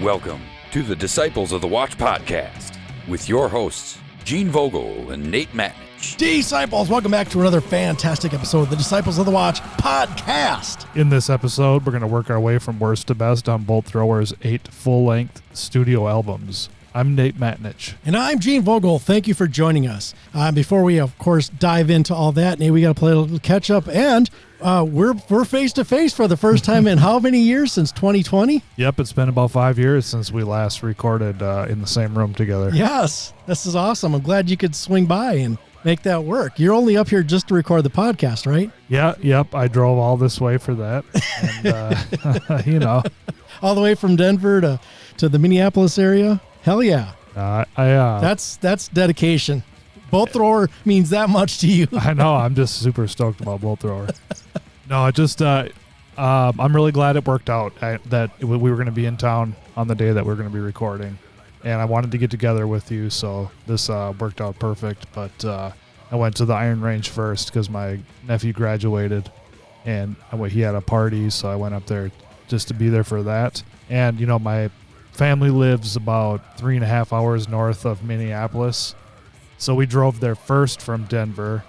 Welcome to the Disciples of the Watch podcast with your hosts, Gene Vogel and Nate Matnich. Disciples, welcome back to another fantastic episode of the Disciples of the Watch podcast. In this episode, we're going to work our way from worst to best on Bolt Thrower's 8 full-length studio albums. I'm Nate Matnich. And I'm Gene Vogel. Thank you for joining us. Before we, of course, dive into all that, Nate, we got to play a little catch-up, and we're face-to-face for the first time in how many years? Since 2020? Yep, it's been about 5 years since we last recorded in the same room together. Yes, this is awesome. I'm glad you could swing by and make that work. You're only up here just to record the podcast, right? Yeah, yep, I drove all this way for that. And, all the way from Denver to the Minneapolis area? Hell yeah. That's dedication. Bolt Thrower means that much to you. I know. I'm just super stoked about Bolt Thrower. No, I'm really glad it worked out that we were going to be in town on the day that we're going to be recording. And I wanted to get together with you, so this worked out perfect. But I went to the Iron Range first because my nephew graduated, and he had a party, so I went up there just to be there for that. And, my family lives about 3.5 hours north of Minneapolis. So we drove there first from Denver,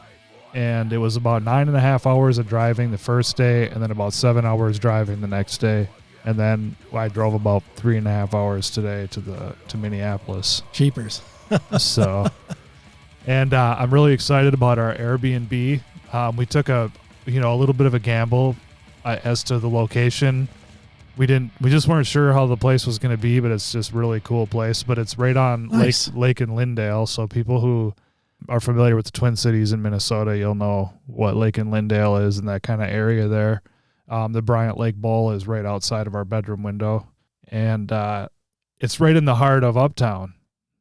and it was about 9.5 hours of driving the first day, and then about 7 hours driving the next day. And then I drove about 3.5 hours today to Minneapolis. Cheapers. So, and I'm really excited about our Airbnb. We took a little bit of a gamble as to the location. We just weren't sure how the place was going to be, but it's just really cool place. But it's right on nice. Lake and Lindale. So people who are familiar with the Twin Cities in Minnesota, you'll know what Lake and Lindale is in that kind of area there. The Bryant Lake Bowl is right outside of our bedroom window, and it's right in the heart of Uptown.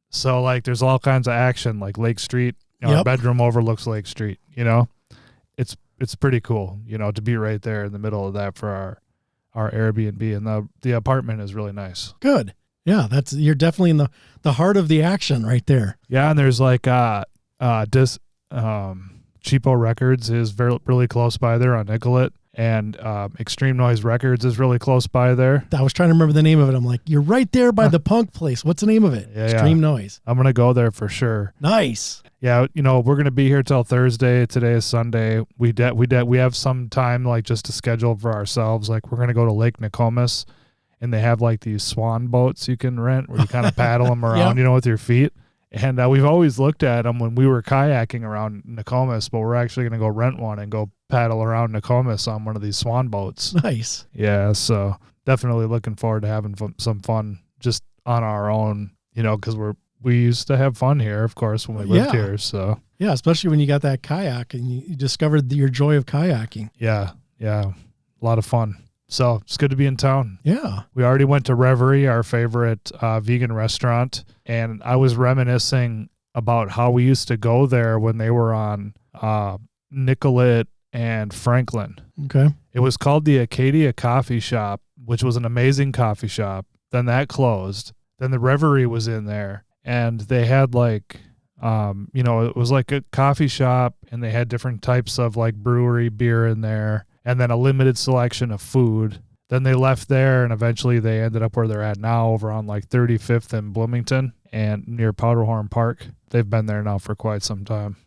So there's all kinds of action, like Lake Street. Our bedroom overlooks Lake Street. It's pretty cool. To be right there in the middle of that for our Airbnb, and the apartment is really nice. Good. Yeah, you're definitely in the heart of the action right there. Yeah, and there's Cheapo Records is really close by there on Nicollet, and Extreme Noise Records is really close by there. I was trying to remember the name of it. I'm like, you're right there by the punk place. What's the name of it? Extreme Noise. I'm gonna go there for sure. Nice. Yeah, we're gonna be here till Thursday. Today is Sunday. We have some time just to schedule for ourselves. We're gonna go to Lake Nokomis, and they have these swan boats you can rent where you kind of paddle them around, with your feet. And we've always looked at them when we were kayaking around Nokomis, but we're actually gonna go rent one and go paddle around Nokomis on one of these swan boats. Nice. Yeah, so definitely looking forward to having some fun just on our own, because we used to have fun here, of course, when we lived here. So yeah, especially when you got that kayak and you discovered your joy of kayaking. Yeah, a lot of fun. So it's good to be in town. Yeah. We already went to Reverie, our favorite vegan restaurant, and I was reminiscing about how we used to go there when they were on Nicollet and Franklin. Okay. It was called the Acadia Coffee Shop, which was an amazing coffee shop. Then that closed. Then the Reverie was in there, and they had it was like a coffee shop, and they had different types of brewery beer in there, and then a limited selection of food. Then they left there, and eventually they ended up where they're at now, over on 35th and Bloomington and near Powderhorn Park. They've been there now for quite some time,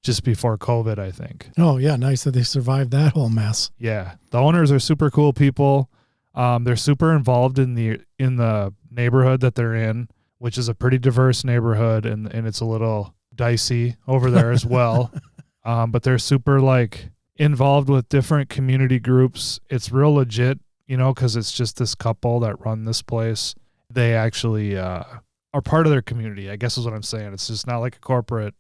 just before COVID, I think. Oh, yeah. Nice that they survived that whole mess. Yeah. The owners are super cool people. They're super involved in the neighborhood that they're in, which is a pretty diverse neighborhood, and it's a little dicey over there as well. But they're super involved with different community groups. It's real legit, because it's just this couple that run this place. They actually are part of their community, I guess is what I'm saying. It's just not like a corporate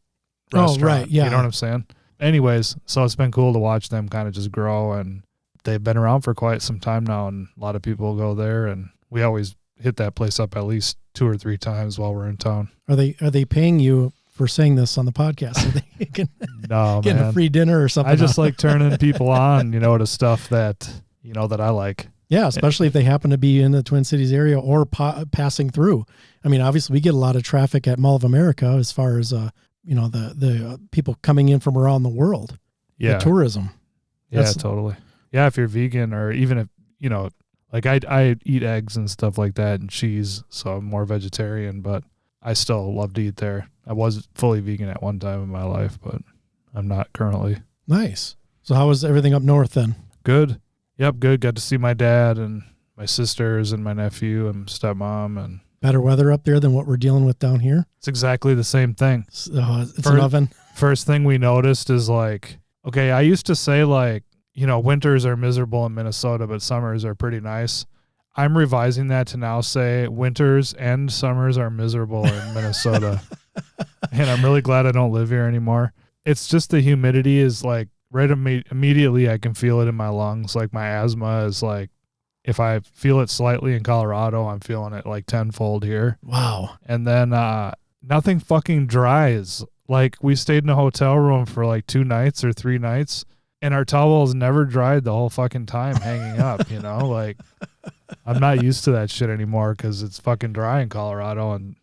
restaurant. Oh, right, yeah. You know what I'm saying? Anyways, so it's been cool to watch them kind of just grow, and they've been around for quite some time now, and a lot of people go there, and we always hit that place up at least 2 or 3 times while we're in town. Are they paying you for saying this on the podcast so they can get a free dinner or something? I just like turning people on, to stuff that, that I like. Yeah, especially if they happen to be in the Twin Cities area or passing through. I mean, obviously we get a lot of traffic at Mall of America as far as, the people coming in from around the world. Yeah. The tourism. Yeah, totally. Yeah, if you're vegan, or even if, Like I eat eggs and stuff like that and cheese, so I'm more vegetarian, but I still love to eat there. I was fully vegan at one time in my life, but I'm not currently. Nice. So how was everything up north then? Good. Yep, good. Got to see my dad and my sisters and my nephew and stepmom. And better weather up there than what we're dealing with down here? It's exactly the same thing. It's an oven. First thing we noticed is like, okay, I used to say like, winters are miserable in Minnesota, but summers are pretty nice. I'm revising that to now say winters and summers are miserable in Minnesota. And I'm really glad I don't live here anymore. It's just the humidity is like immediately I can feel it in my lungs. Like my asthma is like, if I feel it slightly in Colorado, I'm feeling it like tenfold here. Wow. And then nothing fucking dries. Like we stayed in a hotel room for like 2 nights or 3 nights, and our towels never dried the whole fucking time hanging up, like I'm not used to that shit anymore because it's fucking dry in Colorado and,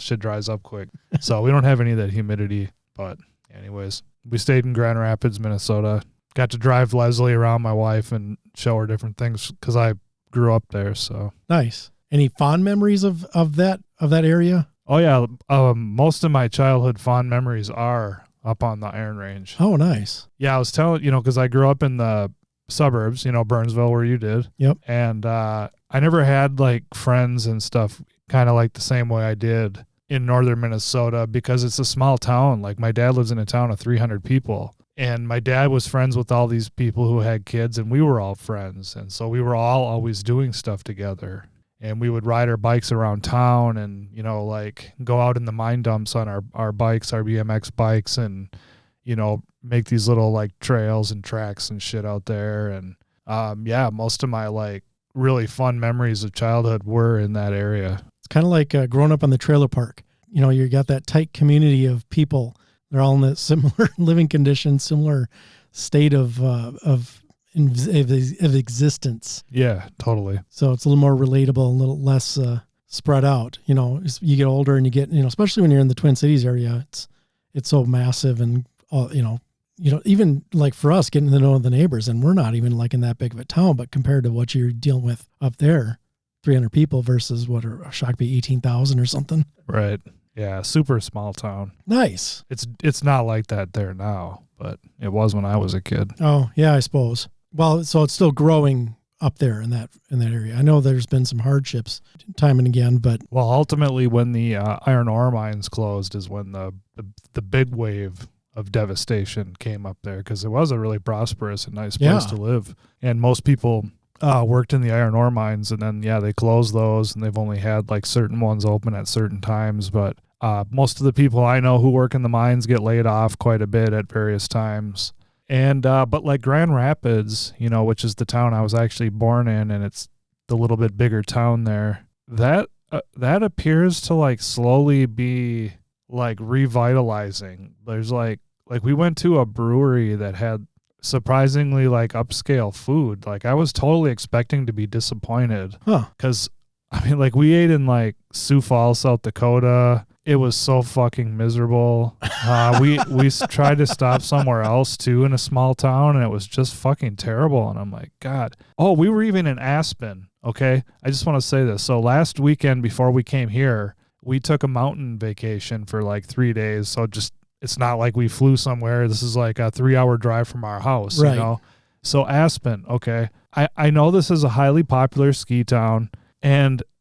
shit dries up quick. So we don't have any of that humidity. But anyways, we stayed in Grand Rapids, Minnesota. Got to drive Leslie around, my wife, and show her different things because I grew up there. So nice. Any fond memories of that area? Oh yeah, most of my childhood fond memories are up on the Iron Range. Oh, nice. Yeah, I was telling because I grew up in the suburbs, Burnsville, where you did. Yep. And I never had like friends and stuff, kind of like the same way I did in northern Minnesota because it's a small town. Like my dad lives in a town of 300 people. And my dad was friends with all these people who had kids, and we were all friends. And so we were all always doing stuff together. And we would ride our bikes around town and, like go out in the mine dumps on our bikes, our BMX bikes, and, make these little like trails and tracks and shit out there. And most of my like really fun memories of childhood were in that area. It's kind of like growing up on the trailer park. You got that tight community of people. They're all in a similar living conditions, similar state of existence. Yeah, totally. So it's a little more relatable, a little less spread out. As you get older and you get, especially when you're in the Twin Cities area, it's so massive and even like for us getting to know the neighbors, and we're not even like in that big of a town, but compared to what you're dealing with up there, 300 people versus what are Shakopee 18,000 or something. Right. Yeah, super small town. Nice. It's not like that there now, but it was when I was a kid. Oh, yeah, I suppose. Well, so it's still growing up there in that area. I know there's been some hardships time and again, but well, ultimately when the iron ore mines closed is when the big wave of devastation came up there, because it was a really prosperous and nice place to live. And most people worked in the iron ore mines, and then they closed those, and they've only had like certain ones open at certain times. But most of the people I know who work in the mines get laid off quite a bit at various times. And but like Grand Rapids, which is the town I was actually born in, and it's the little bit bigger town there, that appears to like slowly be like revitalizing. There's like we went to a brewery that had surprisingly like upscale food. Like I was totally expecting to be disappointed. Because I mean, like we ate in like Sioux Falls, South Dakota. It was so fucking miserable. We tried to stop somewhere else too in a small town, and it was just fucking terrible. And I'm like, God. Oh, we were even in Aspen. Okay, I just want to say this. So last weekend before we came here, we took a mountain vacation for like 3 days. So it's not like we flew somewhere. This is like a 3-hour drive from our house, right. So Aspen, okay. I know this is a highly popular ski town,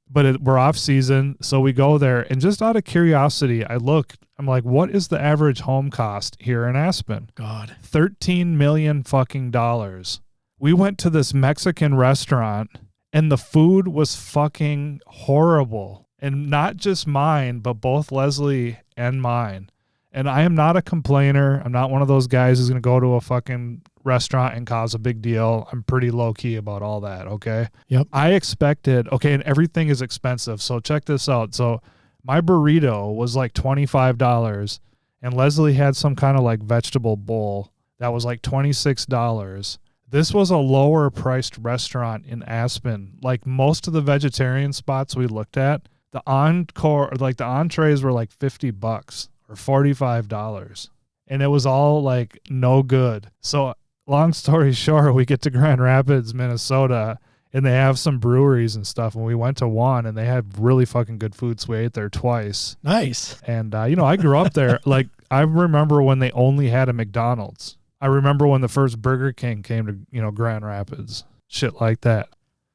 but we're off season, so we go there. And just out of curiosity, I'm like, what is the average home cost here in Aspen? God. $13 million fucking dollars. We went to this Mexican restaurant, and the food was fucking horrible. And not just mine, but both Leslie and mine. And I am not a complainer. I'm not one of those guys who's going to go to a fucking restaurant and cause a big deal. I'm pretty low key about all that. Okay. Yep. I expected, and everything is expensive. So check this out. So my burrito was like $25, and Leslie had some kind of like vegetable bowl that was like $26. This was a lower priced restaurant in Aspen. Like most of the vegetarian spots we looked at, the entrees were like $50 or $45. And it was all like no good. So long story short, we get to Grand Rapids, Minnesota, And they have some breweries and stuff. And we went to one, and they had really fucking good food. So we ate there twice. Nice. And, I grew up there. Like, I remember when they only had a McDonald's. I remember when the first Burger King came to, Grand Rapids. Shit like that.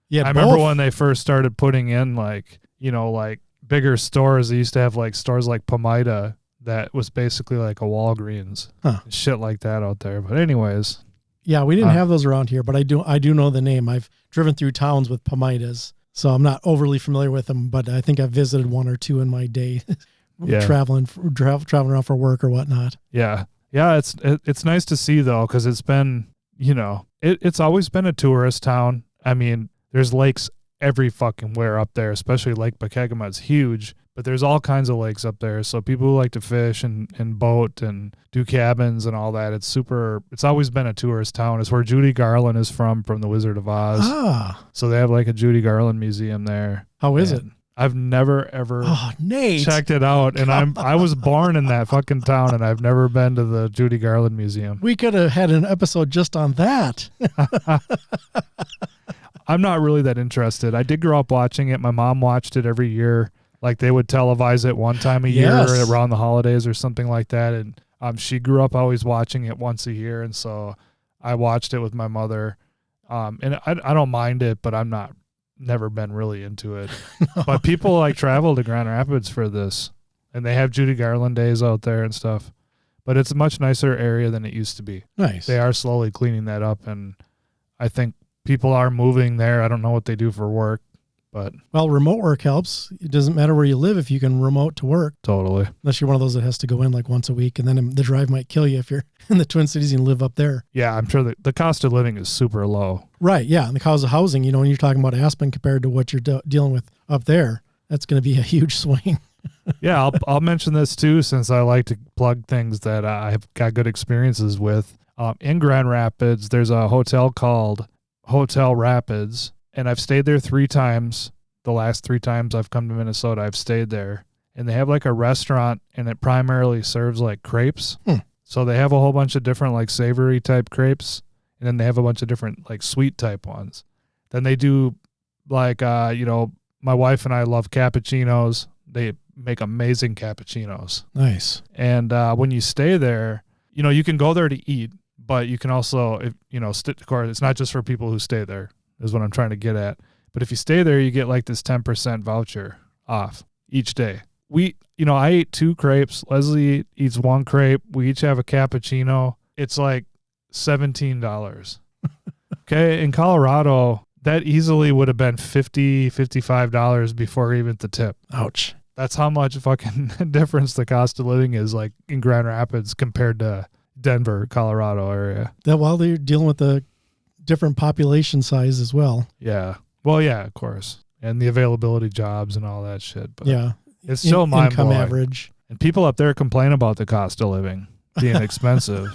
Yeah, I remember when they first started putting in, like, bigger stores. They used to have, like, stores like Pomida that was basically like a Walgreens. Shit like that out there. But anyways. Yeah, we didn't have those around here, but I do know the name. I've driven through towns with Pomidas, so I'm not overly familiar with them, but I think I've visited one or two in my day, traveling around for work or whatnot. Yeah, it's nice to see though, because it's been, it's always been a tourist town. I mean, there's lakes every fucking where up there, especially Lake Pokegama. It's huge. But there's all kinds of lakes up there. So people who like to fish and boat and do cabins and all that, it's always been a tourist town. It's where Judy Garland is from The Wizard of Oz. So they have like a Judy Garland museum there. How is it? I've never ever Nate, checked it out. And I was born in that fucking town, and I've never been to the Judy Garland Museum. We could have had an episode just on that. I'm not really that interested. I did grow up watching it. My mom watched it every year. Like they would televise it one time a year around the holidays or something like that. And she grew up always watching it once a year. And so I watched it with my mother. And I don't mind it, but never been really into it. No. But people like travel to Grand Rapids for this, and they have Judy Garland days out there and stuff. But it's a much nicer area than it used to be. Nice. They are slowly cleaning that up, and I think people are moving there. I don't know what they do for work. But remote work helps. It doesn't matter where you live if you can remote to work. Totally. Unless you're one of those that has to go in like once a week, and then the drive might kill you if you're in the Twin Cities and live up there. Yeah, I'm sure the cost of living is super low. Right, yeah. And the cost of housing, when you're talking about Aspen compared to what you're dealing with up there, that's going to be a huge swing. Yeah, I'll mention this too, since I like to plug things that I've got good experiences with. In Grand Rapids, there's a hotel called Hotel Rapids. And I've stayed there 3 times. The last 3 times I've come to Minnesota, I've stayed there. And they have like a restaurant, and it primarily serves like crepes. So they have a whole bunch of different like savory type crepes. And then they have a bunch of different like sweet type ones. Then they do like, my wife and I love cappuccinos. They make amazing cappuccinos. Nice. And when you stay there, you can go there to eat, but you can also, of course, it's not just for people who stay there. Is what I'm trying to get at. But if you stay there, you get like this 10% voucher off each day. I ate 2 crepes. Leslie eats 1 crepe. We each have a cappuccino. It's like $17. Okay. In Colorado, that easily would have been $50, $55 before even the tip. Ouch. That's how much fucking difference the cost of living is like in Grand Rapids compared to Denver, Colorado area. That while they're dealing with the different population size as well. Yeah. Well, yeah, of course. And the availability jobs and all that shit. But yeah. It's still mind-blowing. Income average. And people up there complain about the cost of living being expensive.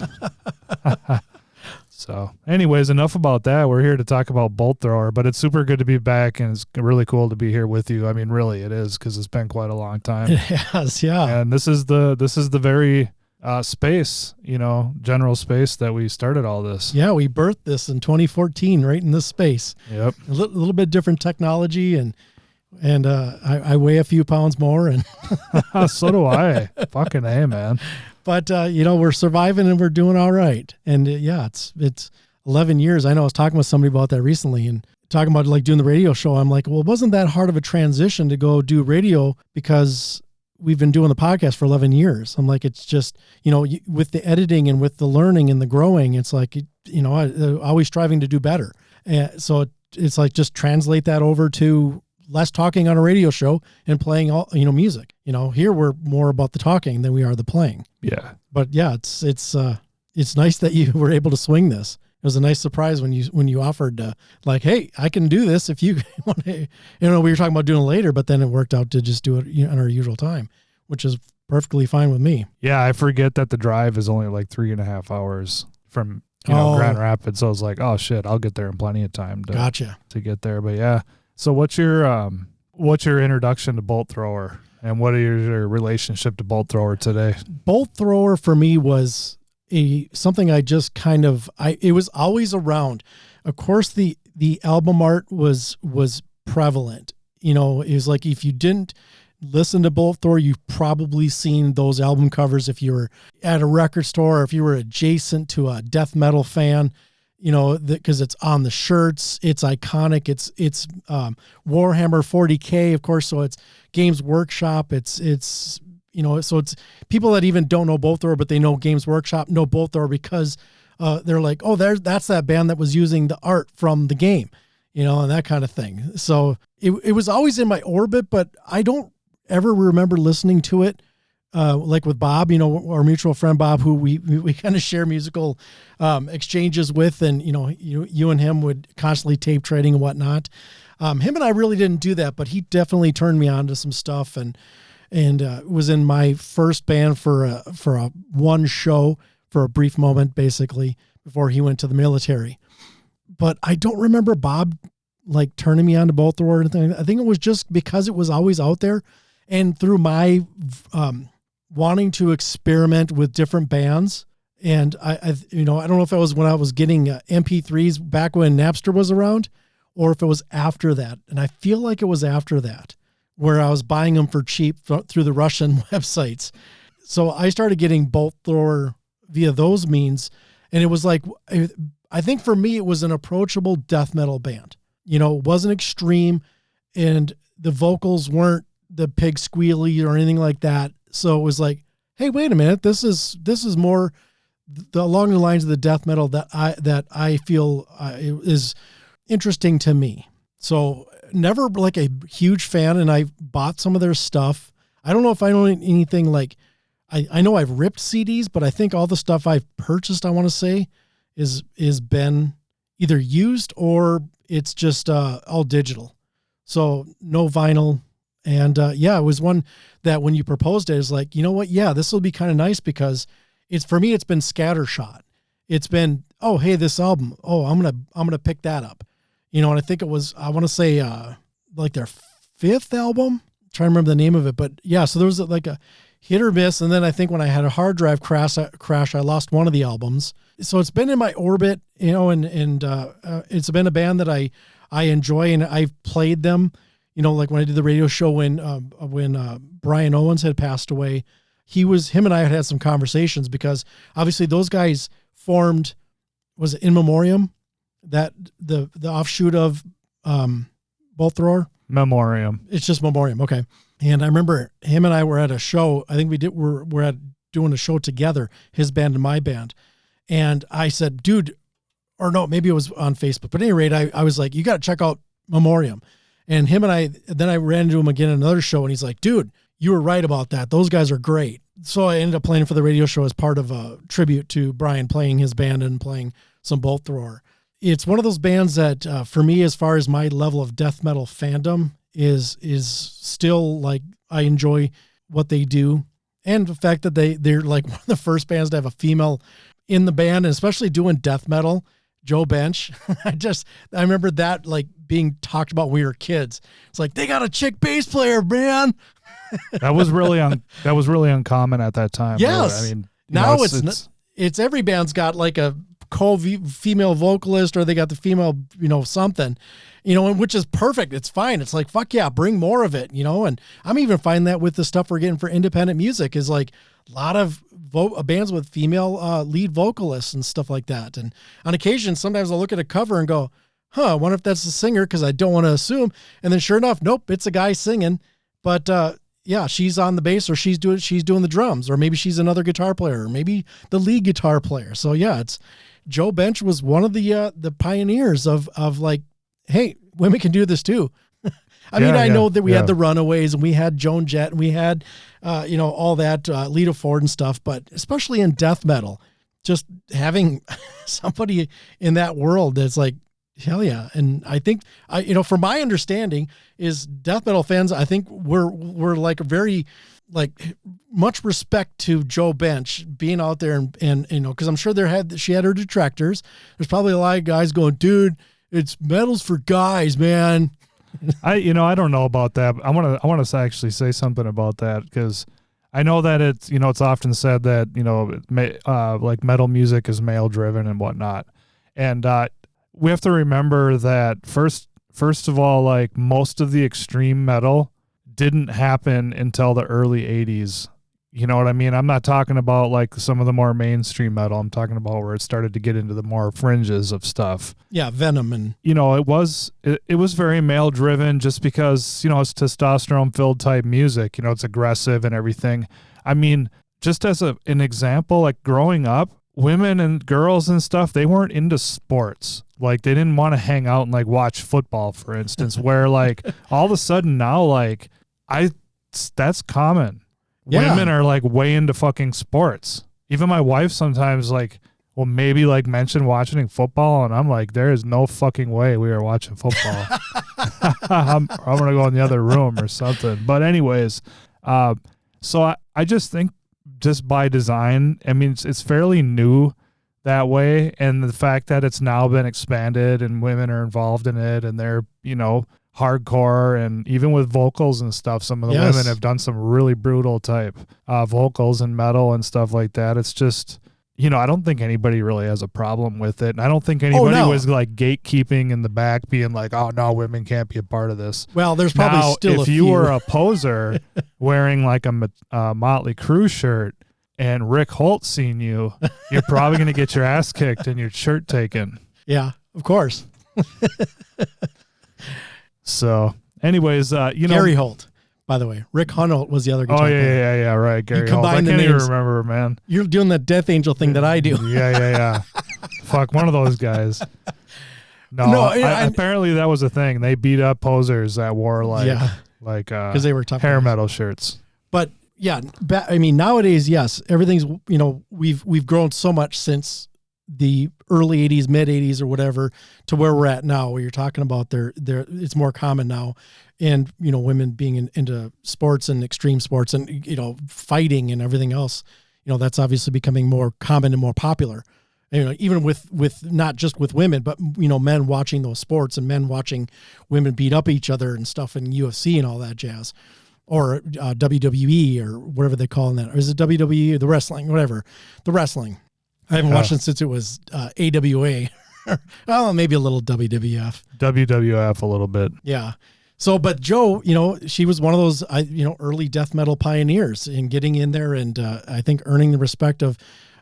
So anyways, enough about that. We're here to talk about Bolt Thrower, but it's super good to be back, and it's really cool to be here with you. I mean, really it is, because it's been quite a long time. It has, yeah. And this is the very space, general space that we started all this. Yeah, we birthed this in 2014, right in this space. Yep. A little bit different technology, and I weigh a few pounds more, and so do I. Fucking A, man. But we're surviving and we're doing all right. And it's 11 years. I know I was talking with somebody about that recently, and talking about like doing the radio show. I'm like, well, it wasn't that hard of a transition to go do radio, because we've been doing the podcast for 11 years. I'm like, it's just, with the editing and with the learning and the growing, it's like, always striving to do better. And so it's like, just translate that over to less talking on a radio show and playing all, music. Here we're more about the talking than we are the playing. Yeah. But yeah, it's nice that you were able to swing this. It was a nice surprise when you offered, like, hey, I can do this if you want to. We were talking about doing it later, but then it worked out to just do it on our usual time, which is perfectly fine with me. Yeah, I forget that the drive is only like 3.5 hours from Grand Rapids. So I was like, oh shit, I'll get there in plenty of time to get there. But yeah, so what's your introduction to Bolt Thrower, and what are your relationship to Bolt Thrower today? Bolt Thrower for me was something I just kind of, it was always around. Of course, the the album art was prevalent. You know, it was like if you didn't listen to Bolt Thor, you've probably seen those album covers if you were at a record store or if you were adjacent to a death metal fan, you know, because it's on the shirts, it's iconic. It's Warhammer 40K, of course. So it's Games Workshop. It's, you know, so it's people that even don't know Bolt Thor, but they know Games Workshop, know Bolt Thor because they're like, oh, that's that band that was using the art from the game, you know, and that kind of thing. So it was always in my orbit, but I don't ever remember listening to it. Like with Bob, you know, our mutual friend Bob, who we kind of share musical exchanges with, and you know, you and him would constantly tape trading and whatnot. Him and I really didn't do that, but he definitely turned me on to some stuff, and was in my first band for a one show for a brief moment, basically before he went to the military. But I don't remember Bob like turning me on to Bolt Thor or anything. I think it was just because it was always out there, and through my wanting to experiment with different bands. And I you know, I don't know if it was when I was getting MP3s back when Napster was around, or if it was after that. And I feel like it was after that, where I was buying them for cheap through the Russian websites. So I started getting Bolt Thor via those means. And it was like, I think for me, it was an approachable death metal band. You know, it wasn't extreme, and the vocals weren't the pig squealy or anything like that. So it was like, hey, wait a minute, this is more along the lines of the death metal that I feel is interesting to me. So never like a huge fan, and I bought some of their stuff. I don't know if I know anything like, I know I've ripped CDs, but I think all the stuff I've purchased, I want to say, is been either used or it's just all digital. So no vinyl. And yeah, it was one that when you proposed it, is like, you know what? Yeah, this will be kind of nice because for me, it's been scattershot. It's been, oh, hey, this album. Oh, I'm going to pick that up. You know, and I think it was, I want to say like their fifth album. I'm trying to remember the name of it, but yeah, so there was like a hit or miss. And then I think when I had a hard drive crash, I lost one of the albums. So it's been in my orbit, you know, and it's been a band that I enjoy, and I've played them. You know, like when I did the radio show when Brian Owens had passed away, him and I had some conversations, because obviously those guys formed, was it In Memoriam, that the offshoot of Bolt Thor? Memoriam. It's just Memoriam. Okay. And I remember him and I were at a show. I think we're doing a show together, his band and my band. And I said, dude, or no, maybe it was on Facebook, but at any rate, I was like, you got to check out Memoriam. And then I ran into him again at another show, and he's like, dude, you were right about that. Those guys are great. So I ended up playing for the radio show as part of a tribute to Brian, playing his band and playing some Bolt Thor. It's one of those bands that for me, as far as my level of death metal fandom is still like, I enjoy what they do. And the fact that they're like one of the first bands to have a female in the band, and especially doing death metal, Joe Bench. I remember that like being talked about when we were kids. It's like, they got a chick bass player, man. That was really uncommon at that time. Yes. Really. I mean, now it's every band's got like a female vocalist, or they got the female, you know, something, you know, which is perfect. It's fine. It's like, fuck yeah, bring more of it, you know? And I'm even finding that with the stuff we're getting for independent music is like a lot of bands with female lead vocalists and stuff like that. And on occasion, sometimes I'll look at a cover and go, I wonder if that's the singer, because I don't want to assume. And then sure enough, nope, it's a guy singing. But yeah, she's on the bass, or she's doing the drums, or maybe she's another guitar player, or maybe the lead guitar player. So yeah, it's Joe Bench was one of the pioneers of like, hey, women can do this too. I know that we had the Runaways, and we had Joan Jett, and we had, you know, all that, Lita Ford and stuff, but especially in death metal, just having somebody in that world that's like, hell yeah. And I think, you know, from my understanding is death metal fans, I think we're like a very, like much respect to Joe Bench being out there and you know, cause I'm sure she had her detractors. There's probably a lot of guys going, dude, it's metal's for guys, man. I don't know about that. I want to actually say something about that, because I know that it's, you know, it's often said that, you know, like metal music is male driven and whatnot. And we have to remember that first of all, like most of the extreme metal didn't happen until the early 80s. You know what I mean? I'm not talking about like some of the more mainstream metal. I'm talking about where it started to get into the more fringes of stuff. Yeah, Venom and it was very male driven just because, it's testosterone filled type music. It's aggressive and everything. I mean, just as an example, like growing up, women and girls and stuff, they weren't into sports. Like they didn't want to hang out and like watch football, for instance, where like all of a sudden now, like that's common. Yeah. Women are like way into fucking sports. Even my wife sometimes like will maybe like mention watching football, and I'm like, there is no fucking way we are watching football. I'm gonna go in the other room or something. But anyways, so I just think just by design, I mean it's fairly new that way, and the fact that it's now been expanded and women are involved in it and they're hardcore, and even with vocals and stuff, some of the women have done some really brutal type vocals and metal and stuff like that. It's just, I don't think anybody really has a problem with it. And I don't think anybody was like gatekeeping in the back being like, oh no, women can't be a part of this. Well, there's probably now, still if you were a poser wearing like a Motley Crue shirt and Rick Holt seen you, you're probably going to get your ass kicked and your shirt taken. Yeah, of course. So, anyways, Gary Holt, by the way. Rick Hunolt was the other guitar player. Yeah, right. Gary Holt. I can't even remember, man. You're doing the Death Angel thing that I do. Yeah. Fuck, one of those guys. No, apparently that was a thing. They beat up posers that wore because they were tough hair guys. metal shirts. But yeah, I mean nowadays, yes, everything's we've grown so much since the early 80s, mid 80s or whatever to where we're at now, where you're talking about it's more common now. And, women being into sports and extreme sports and, fighting and everything else, that's obviously becoming more common and more popular. And, even with not just with women, but, men watching those sports and men watching women beat up each other and stuff in UFC and all that jazz, or WWE or whatever they call that. Or is it WWE or the wrestling, whatever, the wrestling. I haven't watched it since it was AWA. Well, maybe a little WWF. WWF a little bit. Yeah. So, but Jo, she was one of those, early death metal pioneers in getting in there and I think earning the respect of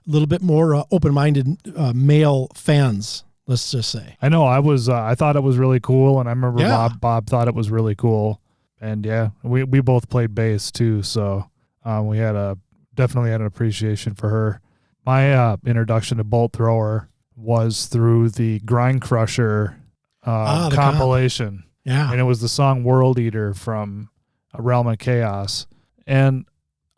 a little bit more open-minded male fans, let's just say. I know I thought it was really cool, and I remember Bob thought it was really cool. And yeah, we both played bass too. So we definitely had an appreciation for her. My introduction to Bolt Thrower was through the Grind Crusher compilation. Yeah. And it was the song World Eater from A Realm of Chaos. And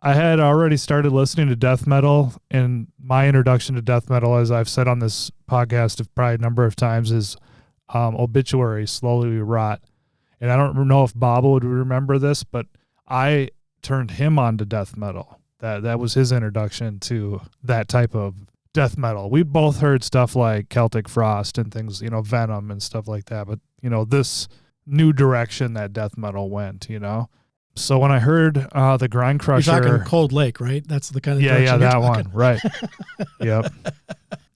I had already started listening to death metal, and my introduction to death metal, as I've said on this podcast probably a number of times, is Obituary, Slowly We Rot. And I don't know if Bob would remember this, but I turned him on to death metal. That was his introduction to that type of death metal. We both heard stuff like Celtic Frost and things, Venom and stuff like that. But, this new direction that death metal went, So when I heard the Grind Crusher... You're talking Cold Lake, right? That's the kind of direction Yeah, that you're talking. one. Right.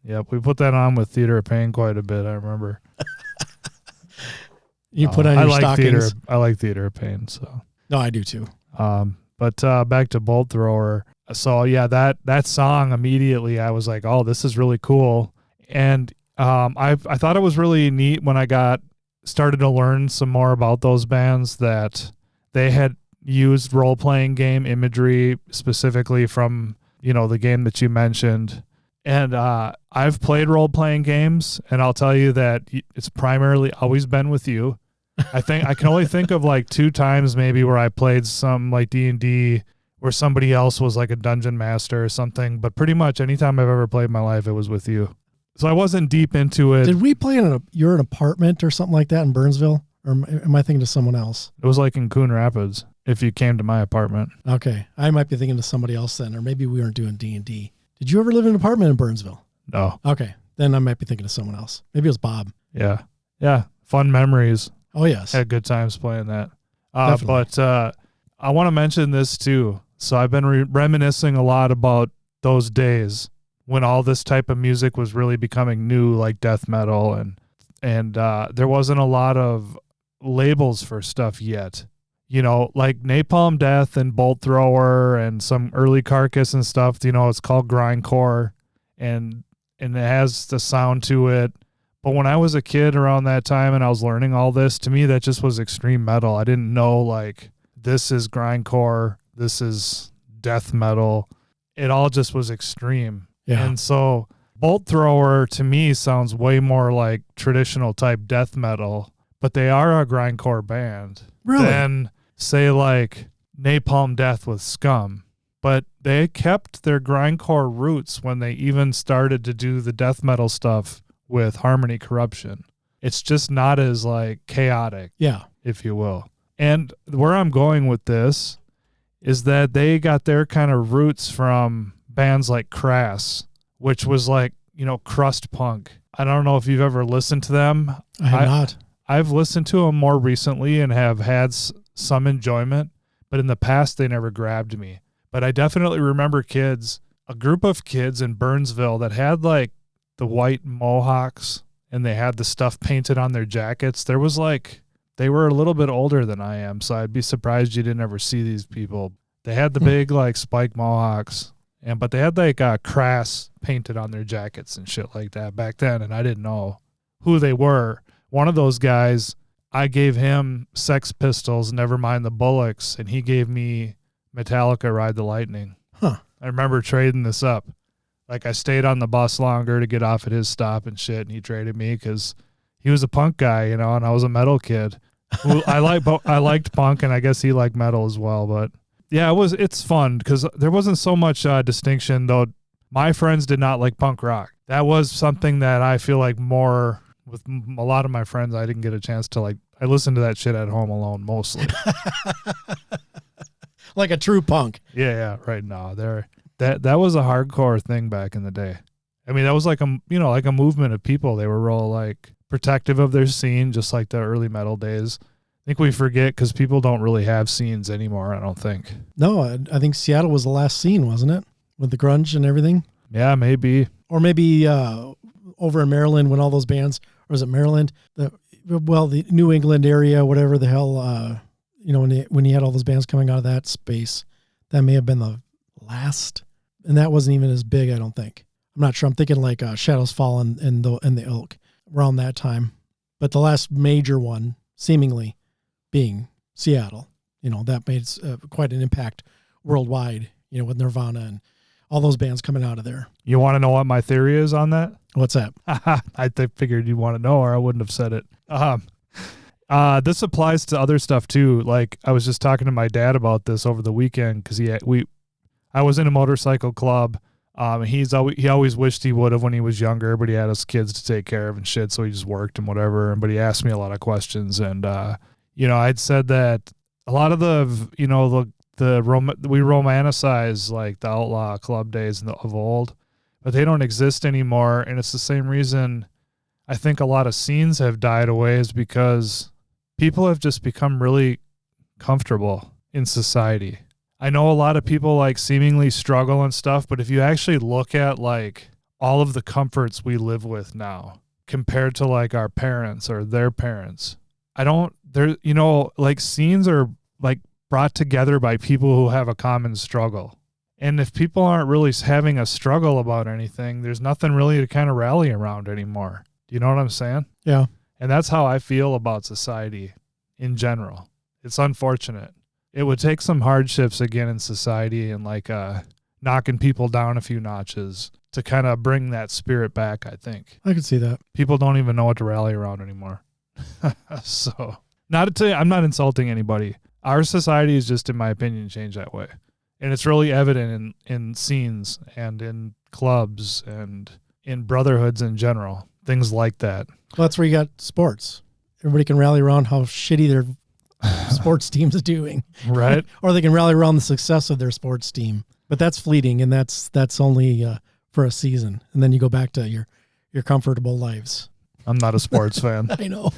Yep. We put that on with Theater of Pain quite a bit, I remember. You put on your stockings. I like Theater of Pain, so... No, I do too. But back to Bolt Thrower. So yeah, that song immediately I was like, oh, this is really cool. And I thought it was really neat when I started to learn some more about those bands that they had used role-playing game imagery specifically from, the game that you mentioned. And I've played role-playing games, and I'll tell you that it's primarily always been with you. I can only think of like 2 times maybe where I played some like D&D where somebody else was like a dungeon master or something, but pretty much anytime I've ever played in my life, it was with you. So I wasn't deep into it. Did we play in your apartment or something like that in Burnsville? Or am I thinking of someone else? It was like in Coon Rapids, if you came to my apartment. Okay. I might be thinking of somebody else then, or maybe we weren't doing D&D. Did you ever live in an apartment in Burnsville? No. Okay. Then I might be thinking of someone else. Maybe it was Bob. Yeah. Yeah. Fun memories. Oh, yes. Had good times playing that. But I want to mention this too. So I've been reminiscing a lot about those days when all this type of music was really becoming new, like death metal and there wasn't a lot of labels for stuff yet. Like Napalm Death and Bolt Thrower and some early Carcass and stuff, it's called grindcore, and it has the sound to it. But when I was a kid around that time and I was learning all this, to me that just was extreme metal. I didn't know like this is grindcore, this is death metal. It all just was extreme. Yeah. And so Bolt Thrower to me sounds way more like traditional type death metal, but they are a grindcore band. Really? Than say like Napalm Death with Scum. But they kept their grindcore roots when they even started to do the death metal stuff with Harmony Corruption. It's just not as like chaotic, Yeah. if you will. And where I'm going with this is that they got their kind of roots from bands like Crass, which was like, crust punk. I don't know if you've ever listened to them. I have not. I've listened to them more recently and have had some enjoyment, but in the past they never grabbed me. But I definitely remember a group of kids in Burnsville that had like the white mohawks and they had the stuff painted on their jackets. There was like, they were a little bit older than I am, so I'd be surprised you didn't ever see these people. They had the big like spike mohawks, but they had like Crass painted on their jackets and shit like that back then, and I didn't know who they were. One of those guys, I gave him Sex Pistols, Nevermind the Bullocks, and he gave me Metallica, Ride the Lightning. Huh. I remember trading this up. Like I stayed on the bus longer to get off at his stop and shit, and he traded me because he was a punk guy, and I was a metal kid. I liked punk, and I guess he liked metal as well. But yeah, it's fun because there wasn't so much distinction, though. My friends did not like punk rock. That was something that I feel like more with a lot of my friends, I didn't get a chance to like. I listened to that shit at home alone mostly. Like a true punk. Yeah, right now that was a hardcore thing back in the day. I mean, that was like a movement of people. They were real like protective of their scene, just like the early metal days. I think we forget because people don't really have scenes anymore, I don't think. No, I think Seattle was the last scene, wasn't it? With the grunge and everything. Yeah, maybe. Or maybe over in Maryland when all those bands, or was it Maryland? The New England area, whatever the hell, when you had all those bands coming out of that space, that may have been the last. And that wasn't even as big, I don't think. I'm not sure. I'm thinking like Shadows Fall and the Ilk around that time. But the last major one, seemingly, being Seattle. That made quite an impact worldwide, with Nirvana and all those bands coming out of there. You want to know what my theory is on that? What's that? I figured you'd want to know, or I wouldn't have said it. This applies to other stuff too. Like I was just talking to my dad about this over the weekend because I was in a motorcycle club. He always wished he would have when he was younger, but he had us kids to take care of and shit, so he just worked and whatever. But he asked me a lot of questions, and I'd said that a lot of we romanticize like the outlaw club days of old, but they don't exist anymore. And it's the same reason I think a lot of scenes have died away is because people have just become really comfortable in society. I know a lot of people like seemingly struggle and stuff, but if you actually look at like all of the comforts we live with now compared to like our parents or their parents, like scenes are like brought together by people who have a common struggle. And if people aren't really having a struggle about anything, there's nothing really to kind of rally around anymore. Do you know what I'm saying? Yeah. And that's how I feel about society in general. It's unfortunate. It would take some hardships again in society and like knocking people down a few notches to kind of bring that spirit back, I think. I could see that. People don't even know what to rally around anymore. So, I'm not insulting anybody. Our society is just, in my opinion, changed that way. And it's really evident in scenes and in clubs and in brotherhoods in general, things like that. Well, that's where you got sports. Everybody can rally around how shitty their sports team's doing. Right. Or they can rally around the success of their sports team. But that's fleeting, and that's only for a season. And then you go back to your comfortable lives. I'm not a sports fan. I know.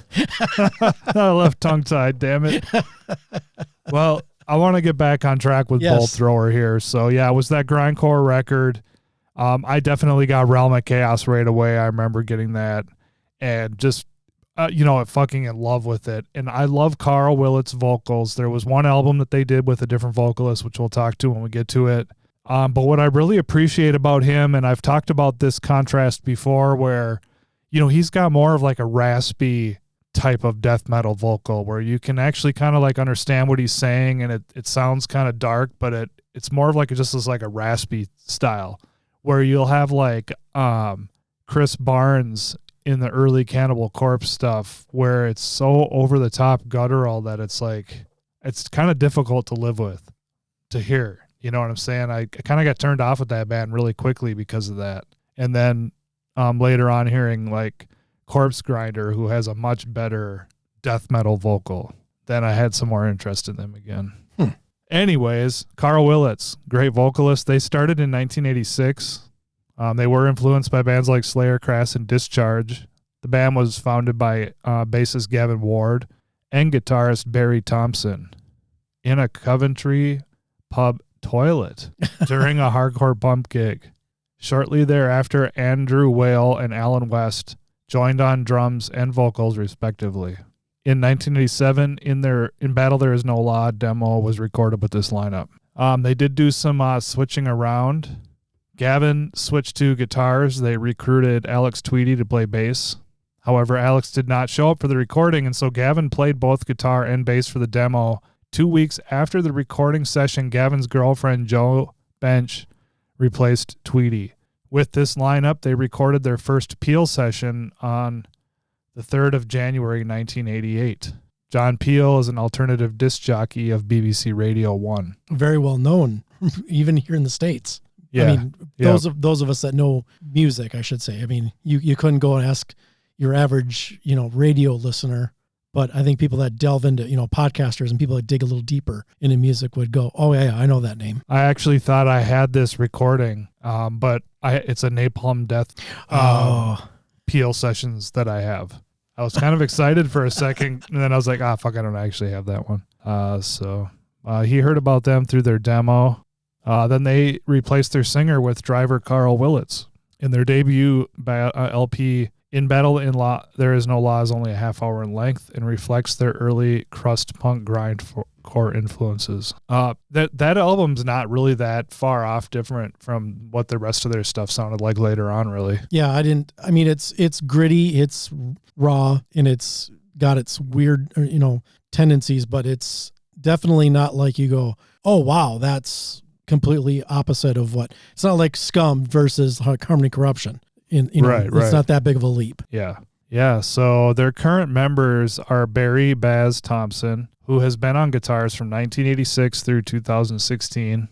I left tongue-tied, damn it. Well, I want to get back on track with Bolt Thrower here. So, yeah, it was that grindcore record. I definitely got Realm of Chaos right away. I remember getting that. And just fucking in love with it. And I love Carl Willett's vocals. There was one album that they did with a different vocalist, which we'll talk to when we get to it. But what I really appreciate about him, and I've talked about this contrast before, where, he's got more of like a raspy type of death metal vocal where you can actually kind of like understand what he's saying, and it sounds kind of dark, but it's more of like just as like a raspy style, where you'll have like Chris Barnes in the early Cannibal Corpse stuff where it's so over the top guttural that it's like, it's kind of difficult to live with, to hear. You know what I'm saying? I kind of got turned off with that band really quickly because of that. And then later on hearing like Corpse Grinder, who has a much better death metal vocal, then I had some more interest in them again. Anyways, Carl Willits, great vocalist. They started in 1986. They were influenced by bands like Slayer, Crass, and Discharge. The band was founded by bassist Gavin Ward and guitarist Barry Thompson in a Coventry pub toilet during a hardcore pump gig. Shortly thereafter, Andrew Whale and Alan West joined on drums and vocals respectively. In 1987, In Battle There Is No Law demo was recorded with this lineup. They did do some switching around. Gavin switched to guitars. They recruited Alex Tweedy to play bass. However, Alex did not show up for the recording, and so Gavin played both guitar and bass for the demo. 2 weeks after the recording session, Gavin's girlfriend, Jo Bench, replaced Tweedy. With this lineup, they recorded their first Peel session on the 3rd of January, 1988. John Peel is an alternative disc jockey of BBC Radio 1. Very well known, even here in the States. Yeah. I mean, those of us that know music, I should say. I mean, you couldn't go and ask your average, radio listener. But I think people that delve into, podcasters and people that dig a little deeper into music would go, oh, yeah, I know that name. I actually thought I had this recording, but it's a Napalm Death Peel sessions that I have. I was kind of excited for a second, and then I was like, fuck, I don't actually have that one. So he heard about them through their demo. Then they replaced their singer with driver Carl Willits. In their debut LP, In Battle There Is No Law is only a half hour in length and reflects their early crust punk grindcore influences. That album's not really that far off different from what the rest of their stuff sounded like later on, really. Yeah, it's gritty, it's raw, and it's got its weird, tendencies, but it's definitely not like you go, oh, wow, that's completely opposite of what. It's not like Scum versus Harmony Corruption. Right. It's not that big of a leap. Yeah. So their current members are Barry Baz Thompson, who has been on guitars from 1986 through 2016.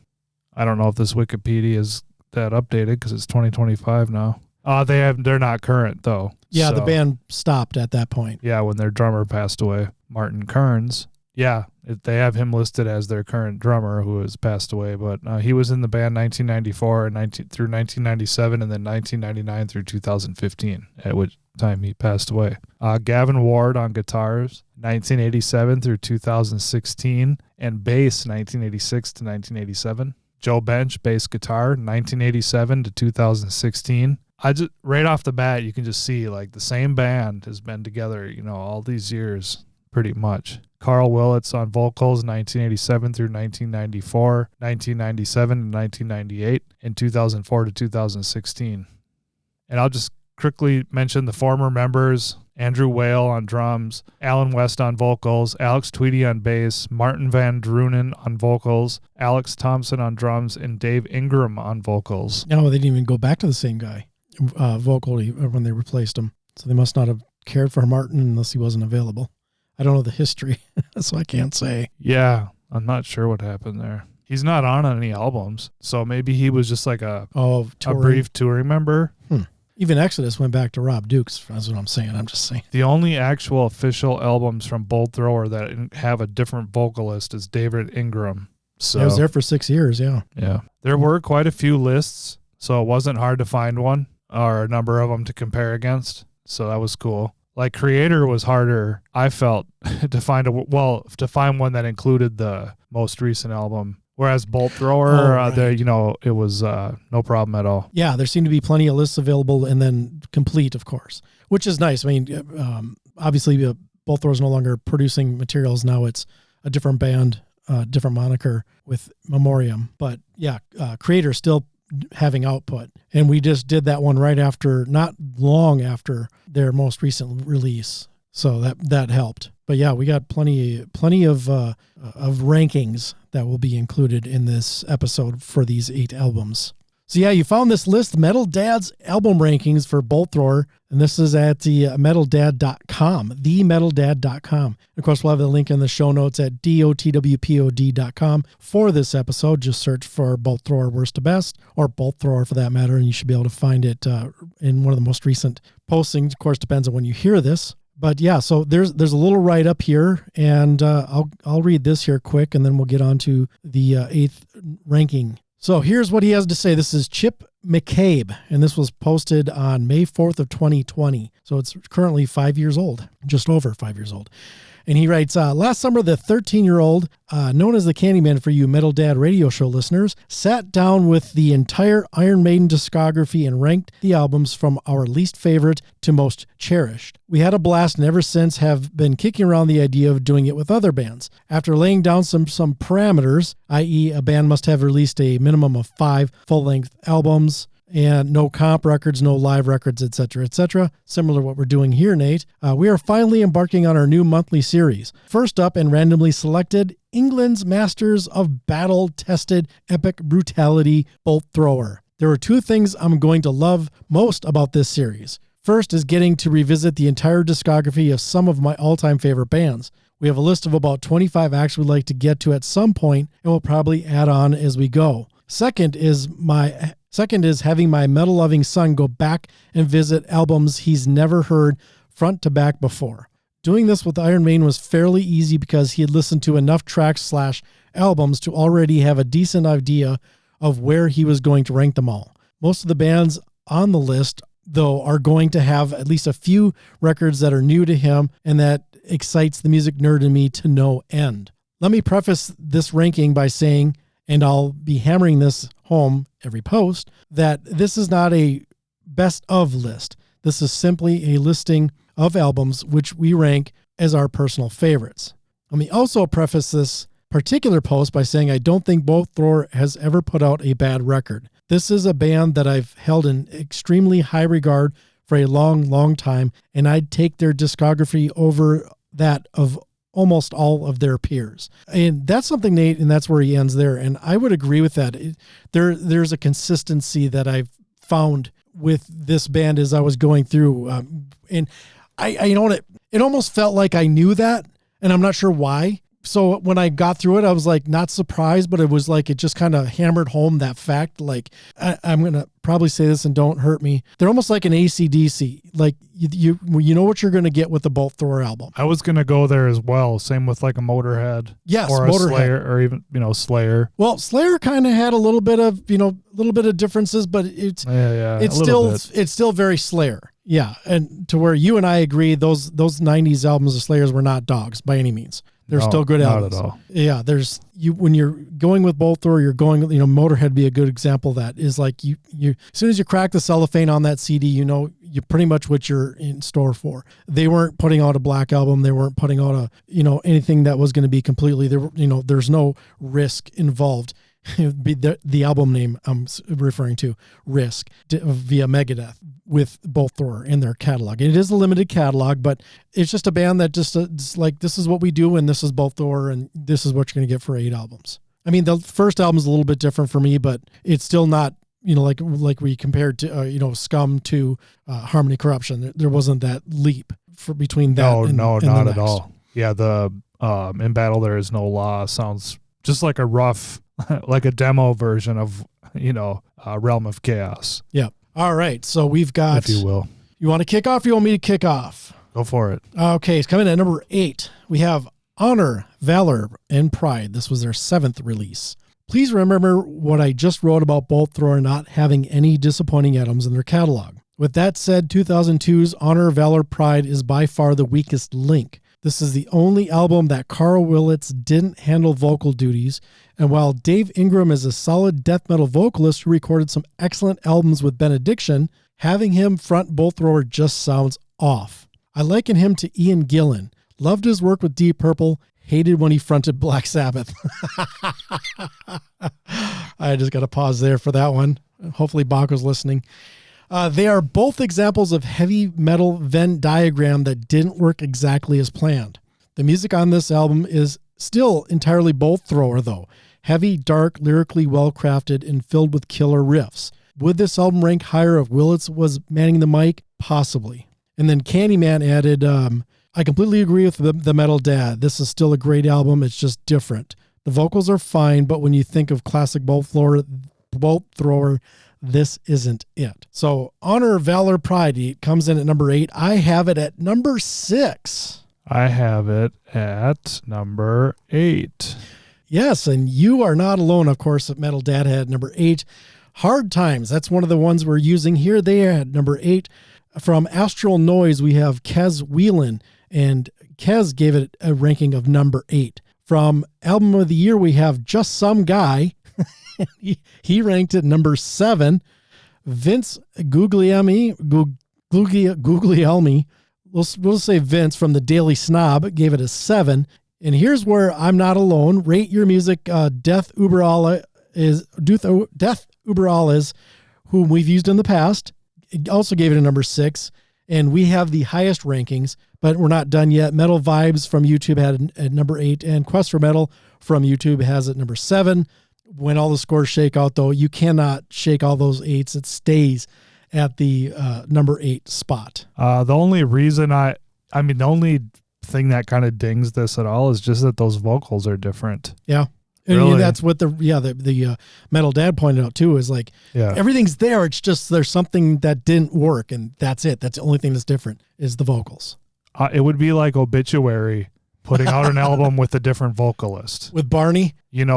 I don't know if this Wikipedia is that updated because it's 2025 now. They're not current though. Yeah, so, the band stopped at that point. Yeah, when their drummer passed away, Martin Kearns. Yeah, they have him listed as their current drummer who has passed away, but he was in the band 1994 through 1997 and then 1999 through 2015, at which time he passed away. Gavin Ward on guitars, 1987 through 2016, and bass, 1986 to 1987. Joe Bench, bass guitar, 1987 to 2016. Right off the bat, you can just see like the same band has been together, all these years, pretty much. Carl Willits on vocals, 1987 through 1994, 1997 to 1998, and 2004 to 2016. And I'll just quickly mention the former members: Andrew Whale on drums, Alan West on vocals, Alex Tweedy on bass, Martin Van Drunen on vocals, Alex Thompson on drums, and Dave Ingram on vocals. No, they didn't even go back to the same guy vocally when they replaced him. So they must not have cared for Martin unless he wasn't available. I don't know the history, so I can't say. Yeah, I'm not sure what happened there. He's not on any albums, so maybe he was just like a brief touring member. Even Exodus went back to Rob Dukes. That's what I'm saying. I'm just saying. The only actual official albums from Bolt Thrower that have a different vocalist is David Ingram. So I was there for 6 years, yeah. Yeah. There were quite a few lists, so it wasn't hard to find one or a number of them to compare against, so that was cool. Like Creator was harder, I felt, to find one that included the most recent album. Whereas Bolt Thrower, it was no problem at all. Yeah, there seemed to be plenty of lists available, and then complete, of course, which is nice. I mean, obviously Bolt Thrower is no longer producing materials. Now it's a different band, different moniker with Memoriam. But yeah, Creator still having output. And we just did that one right after, not long after their most recent release. So that helped. But yeah, we got plenty of rankings that will be included in this episode for these 8 albums. So yeah, you found this list, Metal Dad's album rankings for Bolt Thrower, and this is at the metaldad.com, themetaldad.com. Of course, we'll have the link in the show notes at dotwpod.com for this episode. Just search for Bolt Thrower Worst to Best, or Bolt Thrower for that matter, and you should be able to find it in one of the most recent postings. Of course, depends on when you hear this. But yeah, so there's a little write-up here, and I'll read this here quick, and then we'll get on to the 8th ranking. So here's what he has to say. This is Chip McCabe, and this was posted on May 4th of 2020. So it's currently 5 years old, just over 5 years old. And he writes, last summer, the 13-year-old, known as the Candyman for you Metal Dad radio show listeners, sat down with the entire Iron Maiden discography and ranked the albums from our least favorite to most cherished. We had a blast and ever since have been kicking around the idea of doing it with other bands. After laying down some parameters, i.e. a band must have released a minimum of 5 full-length albums, and no comp records, no live records, etc., similar to what we're doing here, Nate. We are finally embarking on our new monthly series. First up and randomly selected, England's Masters of Battle-Tested Epic Brutality Bolt Thrower. There are 2 things I'm going to love most about this series. First is getting to revisit the entire discography of some of my all-time favorite bands. We have a list of about 25 acts we'd like to get to at some point, and we'll probably add on as we go. Second is having my metal-loving son go back and visit albums he's never heard front to back before. Doing this with Iron Maiden was fairly easy because he had listened to enough tracks/albums to already have a decent idea of where he was going to rank them all. Most of the bands on the list, though, are going to have at least a few records that are new to him and that excites the music nerd in me to no end. Let me preface this ranking by saying, and I'll be hammering this home every post, that this is not a best of list. This is simply a listing of albums which we rank as our personal favorites. Let me also preface this particular post by saying I don't think Bolt Thrower has ever put out a bad record. This is a band that I've held in extremely high regard for a long, long time, and I'd take their discography over that of almost all of their peers. And that's something, Nate, and that's where he ends there. And I would agree with that. There's a consistency that I've found with this band as I was going through. And it almost felt like I knew that, and I'm not sure why. So when I got through it, I was like, not surprised, but it was like, it just kind of hammered home that fact. Like, I'm going to probably say this and don't hurt me. They're almost like an AC/DC. Like you know what you're going to get with the Bolt Thrower album. I was going to go there as well. Same with like a Motorhead. Yes. Or Motorhead. a Slayer, or even, Slayer. Well, Slayer kind of had a little bit of differences, but it's still very Slayer. Yeah. And to where you and I agree, those 90s albums of Slayers were not dogs by any means. They're still good albums. Not at all. Yeah, when you're going with Bolt Thrower, you're going, Motorhead be a good example of that. Is like you as soon as you crack the cellophane on that CD, you're pretty much what you're in store for. They weren't putting out a black album. They weren't putting out anything that was going to be completely there. There's no risk involved. The album name I'm referring to, Risk, via Megadeth, with Bolt Thrower in their catalog. And it is a limited catalog, but it's just a band that just it's like, this is what we do, and this is Bolt Thrower, and this is what you're going to get for 8 albums. I mean, the first album is a little bit different for me, but it's still not, like we compared to, Scum to Harmony Corruption. There wasn't that leap between that and not the at all. Yeah, the In Battle There Is No Law sounds just like a rough, like a demo version of, Realm of Chaos. Yeah. All right. So we've got, if you will. You want to kick off? Or you want me to kick off? Go for it. Okay. It's coming at number 8. We have Honor, Valor, and Pride. This was their 7th release. Please remember what I just wrote about Bolt Thrower not having any disappointing items in their catalog. With that said, 2002's Honor, Valor, Pride is by far the weakest link. This is the only album that Carl Willits didn't handle vocal duties, and while Dave Ingram is a solid death metal vocalist who recorded some excellent albums with Benediction, having him front Bolt Thrower just sounds off. I liken him to Ian Gillan. Loved his work with Deep Purple, hated when he fronted Black Sabbath. I just got to pause there for that one. Hopefully Baco's listening. They are both examples of heavy metal Venn diagram that didn't work exactly as planned. The music on this album is still entirely bolt thrower though. Heavy, dark, lyrically well-crafted, and filled with killer riffs. Would this album rank higher if Willits was manning the mic? Possibly. And then Candyman added, I completely agree with the Metal Dad. This is still a great album. It's just different. The vocals are fine, but when you think of classic bolt thrower, this isn't it. So Honor, Valor, Pride, it comes in at number 8. I have it at number 6. I have it at number 8. Yes, and you are not alone, of course, at Metal Dad had number 8. Hard Times, that's one of the ones we're using here. They had number 8. From Astral Noise, we have Kez Whelan, and Kez gave it a ranking of number 8. From Album of the Year, we have Just Some Guy. he ranked it number 7. Vince Guglielmi, we'll say Vince from the Daily Snob, gave it a 7. And here's where I'm not alone. Rate Your Music, Death Uberall is, whom we've used in the past. It also gave it a number 6. And we have the highest rankings, but we're not done yet. Metal Vibes from YouTube had at number 8, and Quest for Metal from YouTube has it number 7. When all the scores shake out, though, you cannot shake all those 8s. It stays at the number 8 spot. The only reason the only thing that kind of dings this at all is just that those vocals are different. Yeah. And really? That's what the Metal Dad pointed out too, is like, everything's there. It's just, there's something that didn't work, and that's it. That's the only thing that's different is the vocals. It would be like Obituary putting out an album with a different vocalist. With Barney?